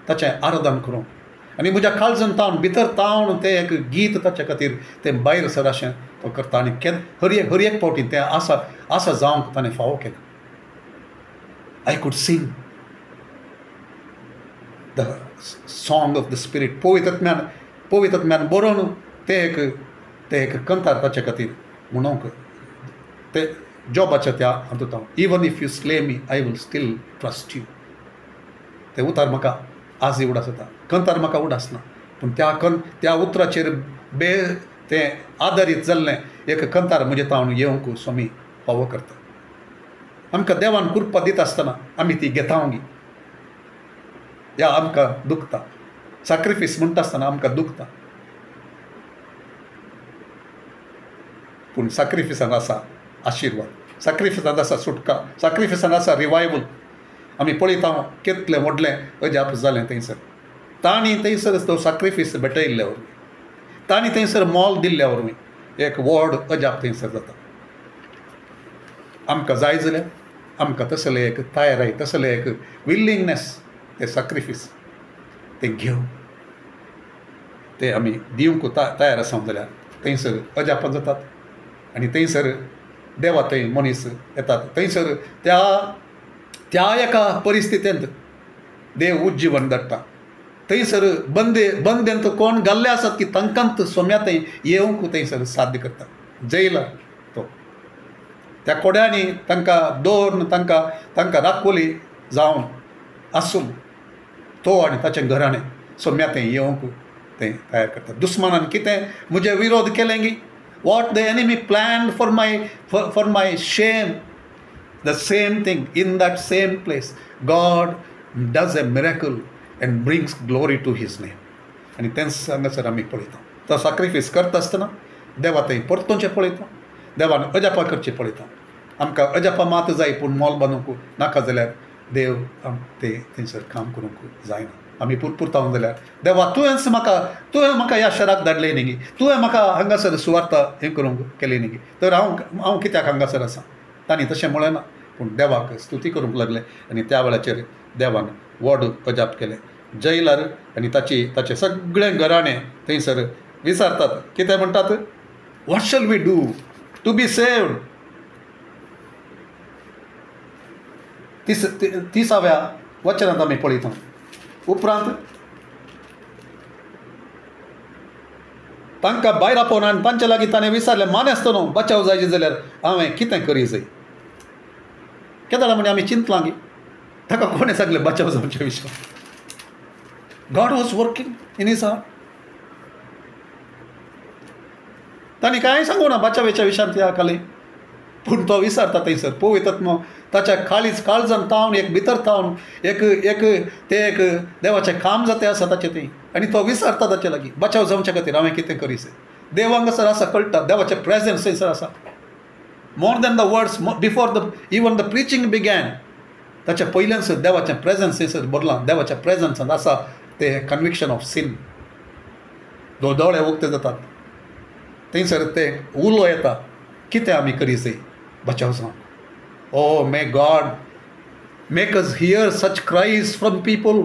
ताचें आराधन करूंक आनी म्हज्या काळजांत भितर तावन तें एक गीत ताचे खातीर तें भायर सर अशें तो करता आनी हर एक फावटी तें आसा जावंक ताणें फावो केलें I could sing the song of the spirit पवित्रत्म्यान बरोवन तें एक कंतार ताचे खातीर म्हणूंक ते जॉबाच्या त्या हातूंत हांव even if you slay me I will still trust you ते उतार म्हाका आजय उडास येता कंतार म्हाका उडास ना पूण त्या उतराचेर तें आदारीत जाल्लें एक कंतार म्हणजे हांव येवंक स्वामी फावो करता आमकां देवान कृपा दिता आसतना आमी ती घेतांगी या आमकां दुखता सॅक्रिफीस म्हणटा आसतना आमकां दुखता पूण सॅक्रिफिसांत आसा आशिर्वाद सॅक्रिफिसांत आसा सुटका सॅक्रिफिसांत आसा रिवायवल आमी पळयता कितलें व्हडलें अजाप जालें थंयसर तांणी थंयसर तो सॅक्रिफीस भेटयल्ल्या वरवीं तांणी थंयसर मोल दिल्ल्या वरवीं एक व्हड अजाप थंयसर जाता आमकां जाय जाल्यार आमकां तसलें एक तयाराय तसलें एक विलिंगनेस तें सॅक्रिफीस तें घेवन तें आमी दिवंक तयार आसा जाल्यार थंयसर अजापां जातात आनी थंयसर देवा थंय मनीस येतात थंयसर त्या एका परिस्थितींत देव उज्जीवन धाडटा थंयसर बंदेंत कोण घाल्ले आसात की तांकांत सोम्या थंय येवंक थंयसर साध्य करता जैला तो त्या कोड्यांनी तांकां दवरून तांकां राखोली जावन आसून तो आनी ताचें घराणें सोम्या थंय येवंक तें तयार करता दुस्मानान कितें म्हजे विरोध केलें गी what the enemy planned for my shame, the same thing in that same place God does a miracle and brings glory to his name. आणि तेंच हांगासर आमी पळयता तो सॅक्रिफीस करता आसतना देवा थंय परतोवचें पळयता देवान अजापां करचें पळयता आमकां अजापां मात जाय पूण मोल बांदूंक नाका जाल्यार देव ते थंयसर काम करूंक जायना आमी पुरतावन जाल्यार देवा तुवें म्हाका ह्या शहराक धाडलें न्ही गी तुवें म्हाका हांगासर सुवार्ता हें करूंक केली न्ही गी तर हांव कित्याक हांगासर आसा तांणी तशें म्हळें ना पूण देवाक स्तुती करूंक लागलें आनी त्या वेळाचेर देवान व्हड अजाप केलें जैलार आनी ताचें सगळें घराणें थंयसर विचारतात कितें म्हणटात what shall we do to be saved 30व्या वचनांत आमी पळयता उपरांत तांकां भायर आपोवन आनी तांचे लागीं ताणें विचारलें मानेस्त न्हू बचाव जाय जाल्यार हांवें कितें करी जाय केदां म्हणजे आमी चिंतलां गी ताका कोणें सांगलें बचाव जावचे विशय. God was working in his heart. तांणी कांय सांगू ना बचावेच्या विशयान त्या खाली, पूण तो विसरता थंयसर. पवित्रात्मा ताच्या काळजान तावन एक भितर तावन एक देवाचें काम जातें आसा ताचें थंय, आनी तो विसरता ताचे लागीं बचाव जावचे खातीर हांवें कितें करीस. देव हांगासर आसा, कळटा देवाचें प्रेजन्स थंयसर आसा. More than the words, before even the preaching begin, ताच्या पयल्यानच देवाचें प्रेजन्स थंयसर बरलां. देवाच्या प्रेजन्सांत आसा ते कन्विक्शन ऑफ सीन. दोळे उक्ते जातात थंयसर, ते उलो येता कितें आमी करीस बचाव जावन. O may God make us hear such cries from people.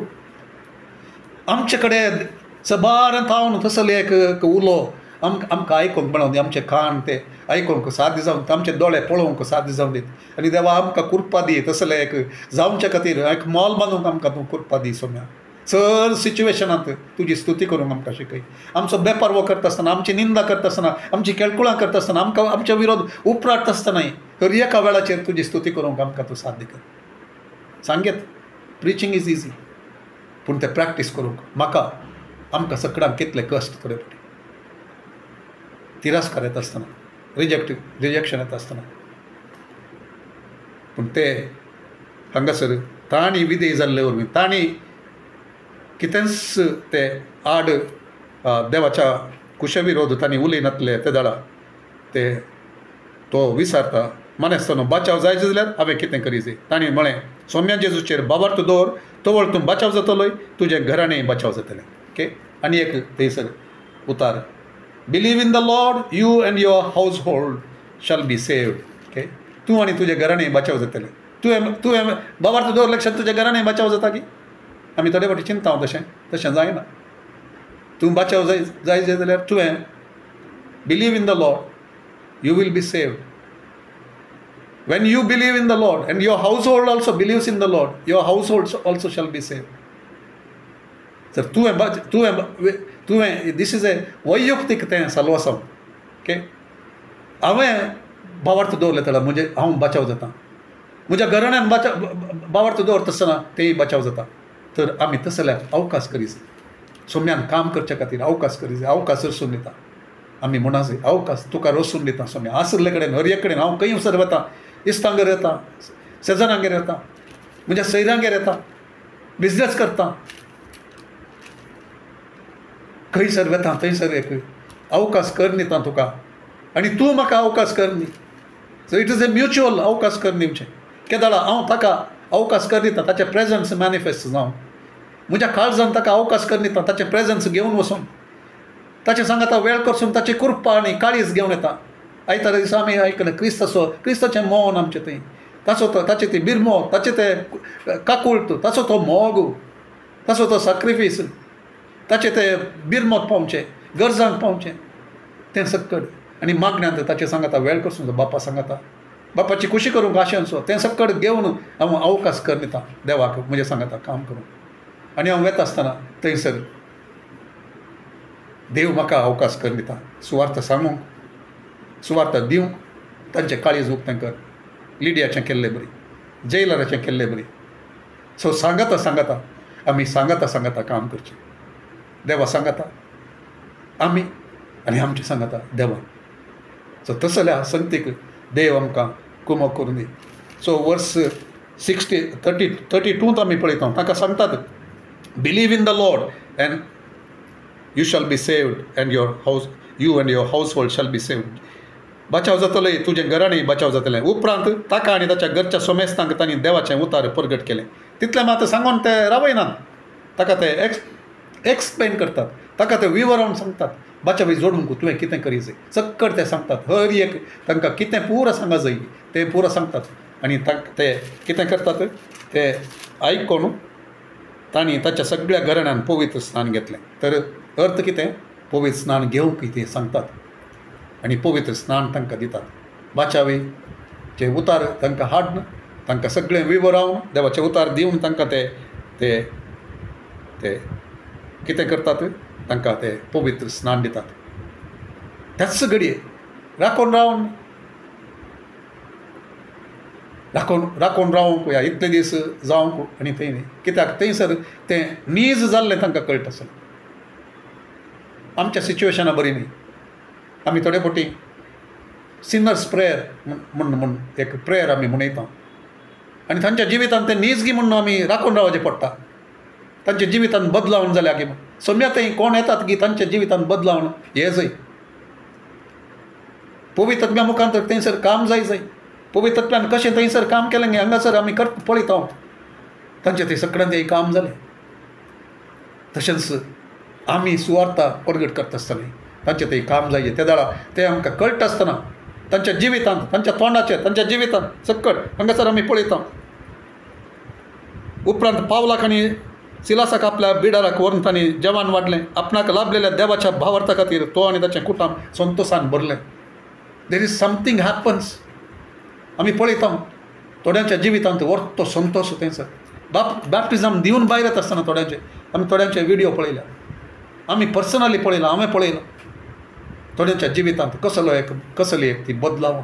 आमचे कडेन सबार थावन तसले एक उलो आमकां आयकूंक मेळोन, आमचे कान ते आयकूंक सादी जावन, आमचे दोळे पळोवंक सादी जावन दीत. आनी देवा आमकां कुरपा दी तसले एक जावचे खातीर, एक मोल बांदूंक आमकां तूं कुरपा दी. सोम्या चड सिच्युएशनांत तुजी स्तुती करूंक आमकां शिकय. आमचो बेपारवो करता आसतना, आमची निंदा करता आसतना, आमची केळकुळां करता आसतना, आमकां आमच्या विरोध उपराट आसतनाय तर एका वेळाचेर तुजी स्तुती करूंक आमकां तूं साध्य कर. सांगेत प्रिचींग इज इजी, पूण तें प्रॅक्टीस करूंक म्हाका आमकां सगळ्यांक कितले कश्ट थोडे पडले. तिरस्कार येता आसतना, रिजेक्शन येता आसतना, पूण ते हांगासर ताणी विधेय जाल्ले वरवीं ताणी कितेंच ते आड देवाच्या कुशे विरोध तांणी उलयनातले ते दाडा ते तो विसारता. मानेस्तानो बचाव जाय जाल्यार हांवें कितें करीत. तांणी म्हळें सोम्या जेजूचेर बाबार्थ दवर, तवळ तूं बचाव जातलोय, तुजें घराणें बचाव जातलें. ओके. आनी एक थंयसर उतार, believe in the Lord you end your house hold shall be saved. Okay. तूं आनी तुजें घराणें बचाव जातलें. तुवें बाबार्थ दवर लक्षात तुजें घराणें बचाव जाता की. आमी थोडे फावटी चिंता तशें जायना. तूं बचाव जाय जाल्यार तुवें believe in the Lord, you will be saved. When you believe in the Lord and your household also believes in the Lord, your household also shall be saved. तर तुवें दिस इज ए वैयक्तीक तें साल्वासन. ओके. हांवें बावार्थ दवरलें जाल्यार म्हणजे हांव बचाव जाता. म्हज्या घराण्यांत बावार्थ दवरता आसतना तेंय बचाव जाता. तर आमी तसल्या अवकाश करीत. सोम्यान काम करचे खातीर अवकाश करीत. अवकाश रसून दिता. आमी म्हणा अवकाश तुका रसून दिता. सोम्या आसले कडेन हर एक कडेन हांव खंय सर वता, इश्टांगेर येता, शेजाऱ्यांगेर येता, म्हज्या सैरांगेर येता, बिजनेस करता, खंय सर वेता थंयसर एक अवकाश कर दिता तुका. आनी तूं म्हाका अवकाश कर न्ही. So it is a mutual अवकाश कर दिवचें. केदाळा हांव ताका अवकाश कर दिता, ताचें प्रेजन्स मॅनिफेस्ट जावन, म्हज्या काळजान ताका अवकाश कर दिता, ताचें प्रेजन्स घेवन वचून, ताचे सांगाता वेळ करसून ताची कृपा आनी काळीज घेवन येता. आयतारा दिसा आमी आयकलें क्रिस्ताचें मौन आमचें थंय, ताचें ती बिरमोग, ताचें तें काकुळट, ताचो तो मोग, ताचो तो सॅक्रिफीस, ताचें तें बिरमोग पावचें, गरजांक पावचें तें सक्कड. आनी मागण्यांत ताचें सांगाता वेळ करसून बापा सांगाता, बापाची खुशी करूंक आशेनसो तें सक्कड घेवन हांव अवकाश कर दिता देवाक म्हजें सांगाता काम करूंक. आनी हांव वेता आसतना थंयसर देव म्हाका अवकाश कर दिता. सुवार्थ सांगूंक, सुवार्थ दिवंक, तांचें काळीज उक्तें कर. लिडियाचें केल्लें बरी, जेलराचें केल्लें बरी. सो सांगाता आमी सांगाता काम करचें. देवा सांगाता आमी आनी आमचें सांगाता देवा. सो तसल्या संगतीक देव आमकां कुमो करून दी. सो वर्स 32 आमी पळयता. ताका सांगतात believe in the Lord end you shall be saved end you end your house hold shall be saved. बचाव जातलें, तुजें घराणें बचाव जातलें. उपरांत ताका आनी ताच्या घरच्या सोमेस्तांक तांणी देवाचें उतार परगट केलें. तितलें मात सांगून ते रावयनात, ताका ते एक्सप्लेन करतात, ताका ते विवरण सांगतात. बचावी जोडूंक तुवें कितें करी जाय चक्कड ते सांगतात. हर एक तांकां कितें पुरो सांगा जाय तें पुरो सांगतात. आनी ते कितें करतात ते आयकून तांणी ताच्या सगळ्या घराण्यांत पवित्र स्नान घेतलें. तर अर्थ कितें, पवित्र स्नान घेवंक कितें सांगतात आनी पवित्र स्नान तांकां दितात. बाचावेचे उतार तांकां हाडून तांकां सगळें विवरावन देवाचें उतार दिवन तांकां ते कितें करतात, तांकां ते पवित्र स्नान दितात. त्याच घडये राखून रावन राखून रावूंक पळया इतले दीस जावंक आनी थंय कित्याक थंयसर तें नीज जाल्लें तांकां कळटा आसलें. आमच्या सिच्युएशनां बरी न्ही. आमी थोडे फावटी सिनर्स प्रेयर म्हण एक प्रेयर आमी म्हणयता आनी तांच्या जिवितांत तें नीज गी म्हणून आमी राखून रावचें पडटा. तांच्या जिवितांत बदलावण जाल्या की सोम्या थंय कोण येतात की तांच्या जिवितांत बदलावण हे जाय. पवित्रत्म्या मुखांतर थंयसर काम जाय. पवित्रत्म्यान कशें थंयसर काम केलें गे हांगासर आमी पळयता तांचें थंय सगळ्यांत थंय काम जालें. तशेंच आमी सुवार्ता परगट करता आसतना तांचें थंय काम जाय. त्या दाळा तें आमकां कळटा आसतना तांच्या जिवितांत तांच्या तोंडाचेर तांच्या जिवितांत सकट हांगासर आमी पळयता. उपरांत पावलाक आनी सिलासाक आपल्या बिडाराक व्हरून तांणी जेवण वाडलें. आपणाक लाभलेल्या देवाच्या भावार्था खातीर तो आनी ताचें कुटुंब संतोशान भरलें. There is something happens. आमी पळयता थोड्यांच्या जिवितांत व्हरतो संतोश थंयसर. बॅप्टिजम दिवन भायर येता आसतना आमी थोड्यांचे व्हिडियो पळयल्या. आमी पर्सनली पळयला. हांवें पळयलां थोड्यांच्या जिवितांत कसली एक ती बदलावण,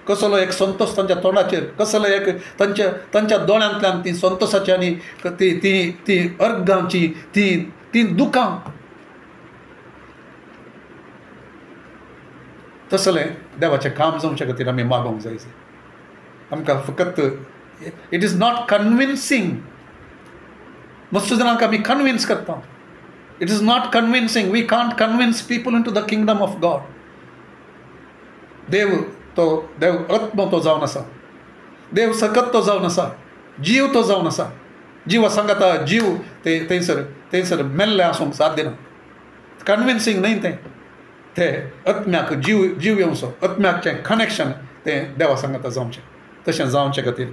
कसलो एक संतोश तांच्या तोंडाचेर, कसलो एक तांच्या दोळ्यांतल्यान ती संतोशाची आनी ती अर्गांची ती दुखां. तसलें देवाचें काम जावचें खातीर आमी मागोवंक जाय. आमकां फकत इट इज नॉट कन्विन्सिंग. मस्त जाणांक आमी कन्विन्स करता. It is not convincing. We can't convince people into the kingdom of God. देव आत्म तो जावन आसा. देव सकत तो जावन आसा. जीव तो जावन आसा. जिवा सांगता जीव ते थंयसर मेल्ले आसूंक साध्य ना. कन्विन्सिंग न्हय तें आत्म्याक जीव येवचो. आत्म्याचें कनेक्शन तें देवा सांगता जावचें. तशें जावचे खातीर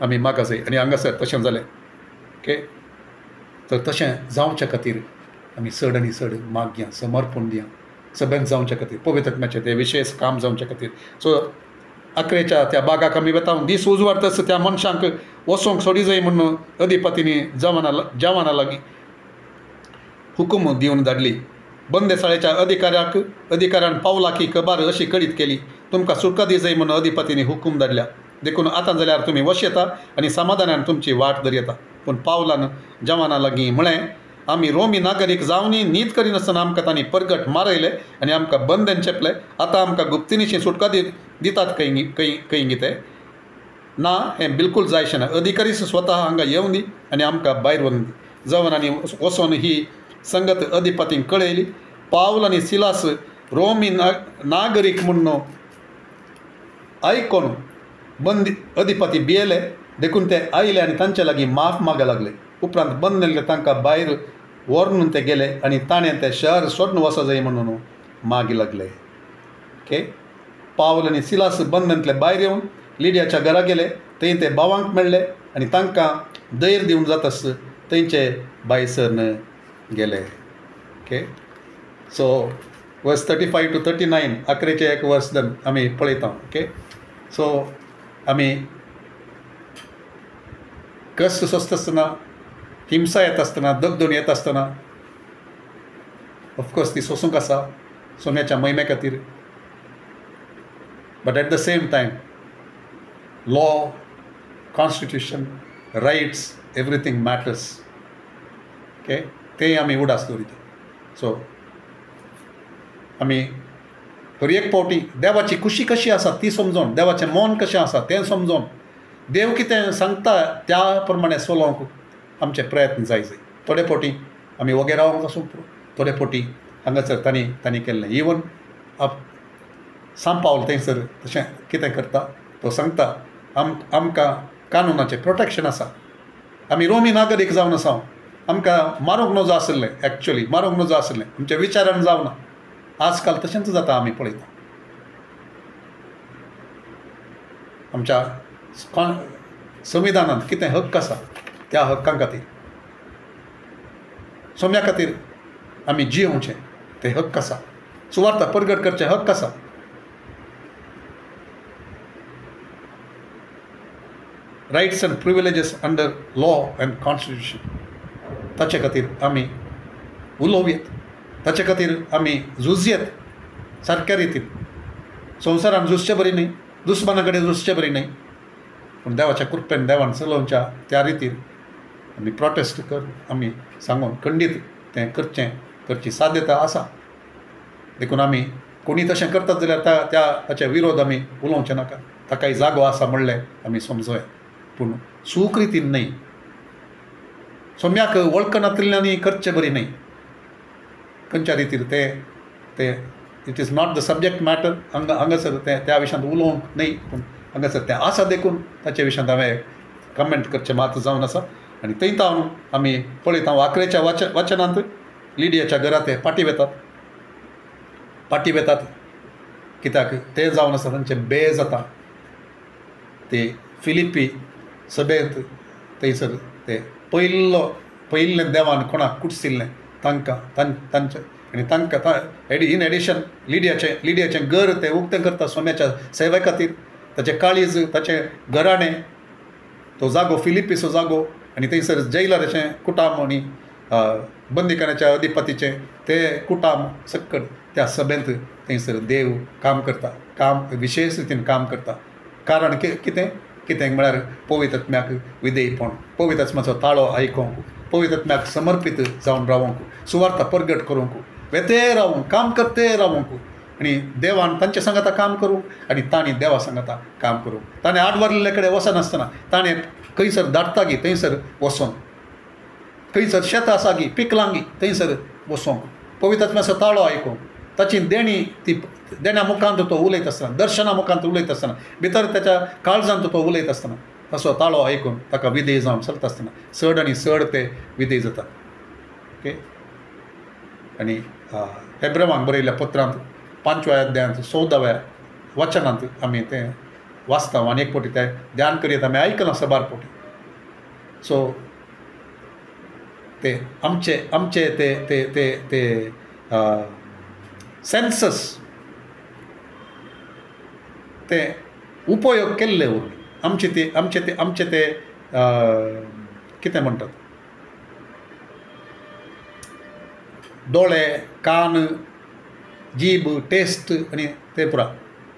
आमी मागा जाय. आनी हांगासर तशें जालें ओके. तर तशें जावचे खातीर आमी चड आनी चड मागया, समर्पण दिया सगळ्यांक जावचे खातीर, पवित्रत्म्याचें ते विशेष काम जावचे खातीर. सो 11च्या त्या बागाक आमी वता. दीस उजवाडटस त्या मनशांक वचोंक सोडी जाय म्हणून अधिपतींनी जवाना लागीं हुकूम दिवन धाडली. बंदेसाळेच्या अधिकाऱ्यान पावला की खबर अशी कळीत केली, तुमकां सुटका दी जाय म्हणून अधिपतींनी हुकूम धाडल्या. देखून आतां जाल्यार तुमी वश येता आनी समाधानान तुमची वाट धरयता. पूण पावलान जवाना लागीं म्हळें, आमी रोमी नागरीक जावनी न्हीद करिनासतना आमकां तांणी परगट मारयले आनी आमकां बंदन चेपले. आतां आमकां गुप्तिनीशी सुटका दितात खंय कितें ना, हें बिलकूल जायशें ना. अधिकारीच स्वता हांगा येवन दी आनी आमकां भायर व्हरून दी. जवानांनी वचोन ही संगत अधिपतींक कळयली. पावल आनी सिलास रोमी नागरीक म्हणून आयकोन अधिपती भियेले. देखून ते आयले आनी तांचे लागीं माफ मागूंक लागले. उपरांत बंदले तांकां भायर व्हरून ते गेले आनी ताणें तें शहर सोडून वचो जाय म्हणून मागी लागले. ओके. पावल आनी सिलास बंदनांतले भायर येवन लिडियाच्या घरा गेले. थंय ते भावांक मेळ्ळे आनी तांकां धैर्य दिवन जातास थंयचे भायर सरन गेले. ओके. सो वर्स 35 to 39 11चे एक वर्स आमी पळयता. ओके. सो आमी कश्ट सोंसता आसतना, हिंसा येता आसतना, दगदून येता आसतना ऑफकोर्स ती सोंसूंक आसा सोम्याच्या महिमे खातीर. But at the same time law, constitution, rights, everything matters. Okay. तें आमी उडास दवरिता. सो आमी हर एक फावटी देवाची खुशी कशी आसा ती समजोन, देवाचें मन कशें आसा तें समजोन, देव कितें सांगता त्या प्रमाणे चलोवंक आमचे प्रयत्न जाय. थोडे फावटी आमी वगे रावंक आसूं, थोडे फावटी हांगासर तांणी केल्लें. इवन सांपावल थंयसर तशें कितें करता तो सांगता आमकां कानुनाचें प्रोटेक्शन आसा. आमी रोमी नागरीक जावन आसा. आमकां मारूंक नजो आसलें. एक्चुअली मारूंक नजो आसलें. आमच्या विचारान जावना. आजकाल तशेंच जाता. आमी पळयता आमच्या संविधानांत कितें हक्क आसा त्या हक्कां खातीर, सोम्या खातीर आमी जियोवचें तें हक्क आसा. सुवार्ता परगट करचें हक्क आसा. Rights and privileges under law and constitution, ताचे खातीर आमी उलोवयेत, ताचे खातीर आमी झुजयेत सारक्या रितीन. संवसारान झुजचें बरी न्ही, दुस्माना कडेन झुजचें बरी न्ही. पूण देवाच्या कृपेन देवान चलोवच्या त्या रितीन आमी प्रोटेस्ट कर आमी सांगून खंडीत तें करची साध्यता आसा. देखून आमी कोणी तशें करतात जाल्यार ताच्या विरोध आमी उलोवचें नाका. ताकाय जागो आसा म्हणलें आमी समजूया, पूण सूख रितीन न्हय. सोम्याक वळखनातल्यांनी करचें बरी न्हय. खंयच्या रितीन ते it is not the subject matter. हांगासर त्या विशयांत उलोवंक न्हय, पूण हांगासर तें आसा देखून ताचे विशयांत हांवें कमेंट करचें मात जावन आसा. आनी थंय आमी पळयता वाकरेच्या वचनांत लिडियाच्या घरा ते पाटी वेतात कित्याक ते जावन आसा तांचे बे जाता. ते फिलिपी सभेंत थंयसर ते पयिल्लें देवान कोणाक कुडसिल्लें तांचे आनी तांकां इन एडिशन लिडियाचें घर ते उक्तें करता सोम्याच्या सेवे खातीर. ताचें काळीज, ताचें घराणें, तो जागो फिलिपीचो जागो आनी थंयसर जैलराचें कुटाम आनी बंदीखान्याच्या अधिपतीचें ते कुटाम सकट त्या सभेंत थंयसर देव काम करता, विशेश रितीन काम करता. कारण कितें म्हळ्यार पवित्र आत्म्याक विधेयपण, पवित्र आत्म्याचो ताळो आयकोंक, पवित्र आत्म्याक समर्पीत जावन रावंक, सुवार्ता परगट करूंक, वेते रावंक, काम करते रावंक आनी देवान तांचे सांगाता काम करूंक आनी तांणी देवा सांगाता काम करूंक. ताणें आडवरलेले कडेन वचनासतना ताणें खंयसर धाडटा गी थंयसर वचोन, खंयसर शेतां आसा गी पिकलांगी थंयसर वचोंक, पवित्र आत्म्याचो ताळो आयकोंक, ताची देण्या मुखांत तो उलयत आसतना, दर्शना मुखांत उलयत आसतना, भितर त्याच्या काळजांत तो उलयत आसतना ताचो ताळो आयकून ताका विधेय जावन चलता आसतना चड आनी चड ते विधेय जातात. ओके. आनी हेब्रेवांक बरयल्ल्या पत्रांत 5व्या अध्यायांत 14व्या वचनांत आमी तें वाचता आनी एक फावटी तें ध्यान करीत आमी आयकलां सबार फावटी. सो ते आमचे ते सेन्सस ते उपयोग केल्ले उरले. आमचे ते कितें म्हणटात, दोळे, कान, जीब, टेस्ट आनी ते पुरा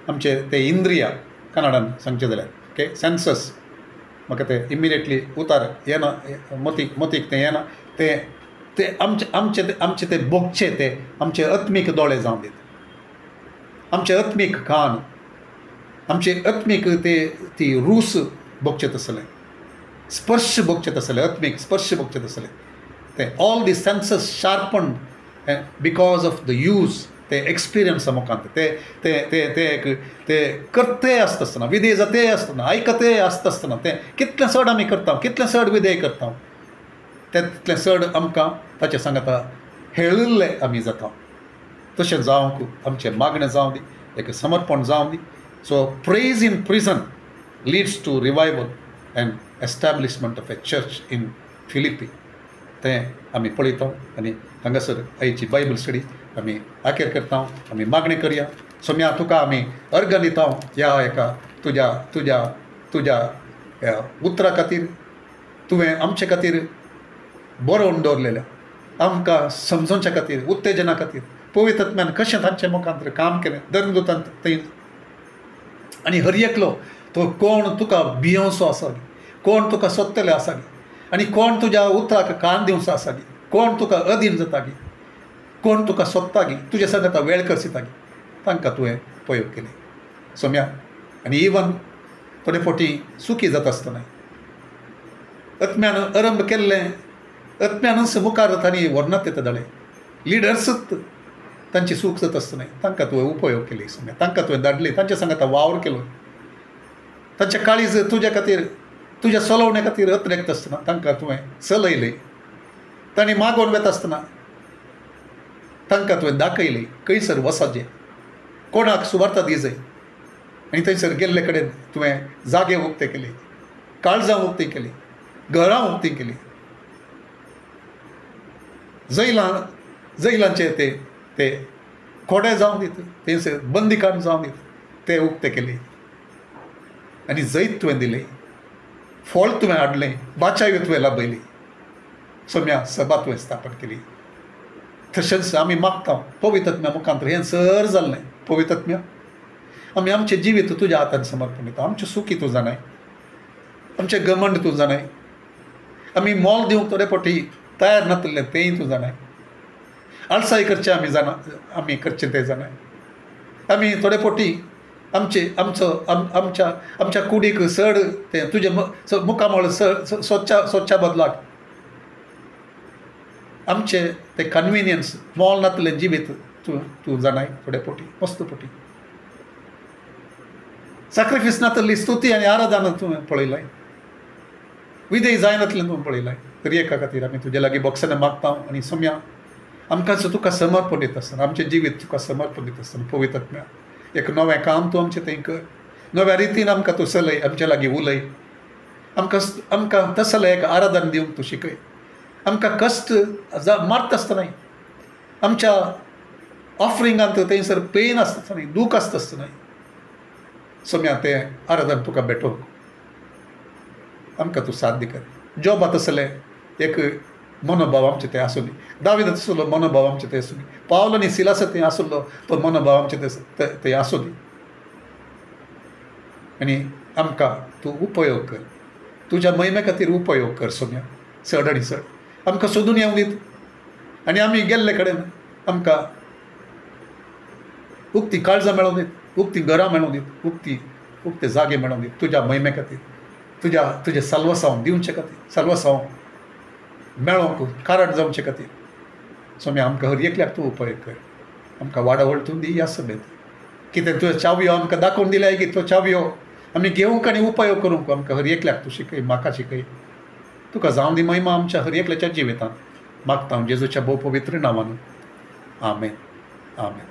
आमचे ते इंद्रिया कन्नडान सांगचे जाल्यार. ओके. सेन्सस म्हाका ते इमिडिएटली उतार येना, मतीक ते येना. ते आमचे ते भोगचे ते आमचे आत्मीक दोळे जावन दित, आमचे आत्मीक कान, आमचे आत्मीक ती रूस भोगचेत आसलें, स्पर्श भोगचेत आसलें, आत्मीक स्पर्श भोगचेत आसलें. ते all the senses sharpen because of the use ते एक्सपिरियन्सा मुखांत ते करते आसता आसतना, विधेय जाते आसतना, आयकते आसता आसतना ते कितलें चड आमी करता, कितलें चड विधेय करता, तितलें चड आमकां ताचे सांगाता हेळिल्ले आमी जाता. तशें जावंक आमचें मागणें जावं दी, एक समर्पण जावं दी. So praise in prison leads to revival and establishment of a church in Philippi. तें आमी पळयता आनी हांगासर आयची बायबल स्टडी आमी आखेर करता. आमी मागणी करया. सोम्या तुका आमी अर्घ दिता ह्या एका तुज्या उतरा खातीर. तुवें आमचे खातीर बरोवन दवरलेल्या, आमकां समजोवच्या खातीर, उत्तेजना खातीर, पवित्र आत्म्यान कशें तांचे मुखांतर काम केलें धर्मदूतांत थंय. आनी हर एकलो तो कोण तुका भियोवचो आसा गी, कोण तुका सोदतले आसा गी, आनी कोण तुज्या उतराक कान दिवचो आसा गी, कोण तुका अधीन जाता गी, कोण तुका सोदता गी, तुजे सांगाता वेळ करसिता गी, तांकां तुवें पयोग केले सोम्या. आनी इवन थोडे फावटी सुखी जाता आसतना आत्म्यान आरंभ केल्लें, आत्म्यानूच मुखार तांणी वर्णात येता जालें, लिडर्सूच तांची सूख जाता आसतना तांकां तुवें उपयोग केली सोम्या, तांकां तुवें धाडली, तांचे सांगाता वावर केलो, तांचे काळीज तुज्या खातीर, तुज्या चलोवणे खातीर अत्रेक्त आसतना तांकां तुवें चलयलें, तांणी मागोवन वेता आसतना तांकां तुवें दाखयली खंयसर वचचें, कोणाक सुवार्ता दी जाय. आनी थंयसर गेल्ले कडेन तुवें जागे उक्ते केले, काळजां उक्तीं केली, घरां उक्तीं केली, जैलांचे ते खोडे जावं दीत, थंयसर बंदिखान जावं दीत, ते उक्ते केले. आनी जैत तुवें दिलें, फळ तुवें हाडलें, बाचाय तुवें लाभयली, सोम्या सभा तुवें स्थापन केली. तशेंच आमी मागता पवित्र आत्म्या मुखांतर हें सर जाल्लें. पवित्र आत्म्या, आमी आमचें जिवीत तुज्या हातान समर्पण दिता, आमचें सुखी तूं जाणाय, आमचे घमंड तूं जाणाय. आमी मोल दिवंक थोडे फावटी तयार नासले तेंय तूं जाणाय. आळसाय करचें आमी करचें तें जाणाय. आमी थोडे फावटी आमच्या कुडीक सड तें तुजे मुखामळ सोदच्या बदलाक आमचे ते कन्विनियन्स मोल नासलें जिवीत तूं जाणाय. थोडे फावटी मस्त फावटी सॅक्रिफीस नासली स्तुती आनी आराधना तुवें पळयलाय. विधेय जायनासलें तुवें पळयलाय. तरी एका खातीर आमी तुजे लागीं बोगसने मागता आनी सोम्या आमकां तुका समर्पण दिता आसतना आमचें जिवीत तुका समर्पण दिता आसतना पवित्र आत्म्या एक नवें काम तूं आमचें थंय कर. नव्या रितीन आमकां तूं चलय. आमचे लागीं उलय. आमकां तसलें एक आराधन दिवंक तूं शिकय. आमकां कश्ट मारता आसतना आमच्या ऑफरिंगांत थंयसर पेन आसता आसतना दूख आसता आसतना सोम्या तें आराधन तुका भेटोवंक आमकां तूं साध्य कर. जॉबात तसलें एक मनोभाव आमचे ते आसूं दी. दाविदात आसलो मनोभाव आमचे ते आसूं दी. पावल आनी सिलास थंय आसलो तो मनोभाव आमचे ते आसूं दी. आनी आमकां तूं उपयोग कर. तुज्या महिमे खातीर उपयोग कर सोम्या. चड आनी चड आमकां सोदून येवंक दीत आनी आमी गेल्ले कडेन आमकां उक्ती काळजां मेळोवन दीत. उक्ती घरां मेळोवन दीत. उक्ते जागे मेळोवन दीत तुज्या महिमे खातीर. तुजें साल्वसांव दिवचे खातीर. साल्वसांव मेळोवंक कारण जावचे खातीर सोम्या आमकां हर एकल्याक तूं उपयोग कर. आमकां वाडवळ तूं दी ह्या सभेंत. कितें तुज्यो चावयो आमकां दाखोवन दिल्याय की त्यो चावयो आमी घेवंक आनी उपयोग करूंक आमकां हर एकल्याक तूं शिकय. म्हाका शिकय. तुका जावं दी महिमा आमच्या हर एकल्याच्या जिवितांत. मागता हांव जेजूच्या भोव पवित्र नांवान. आमेन. आमेन.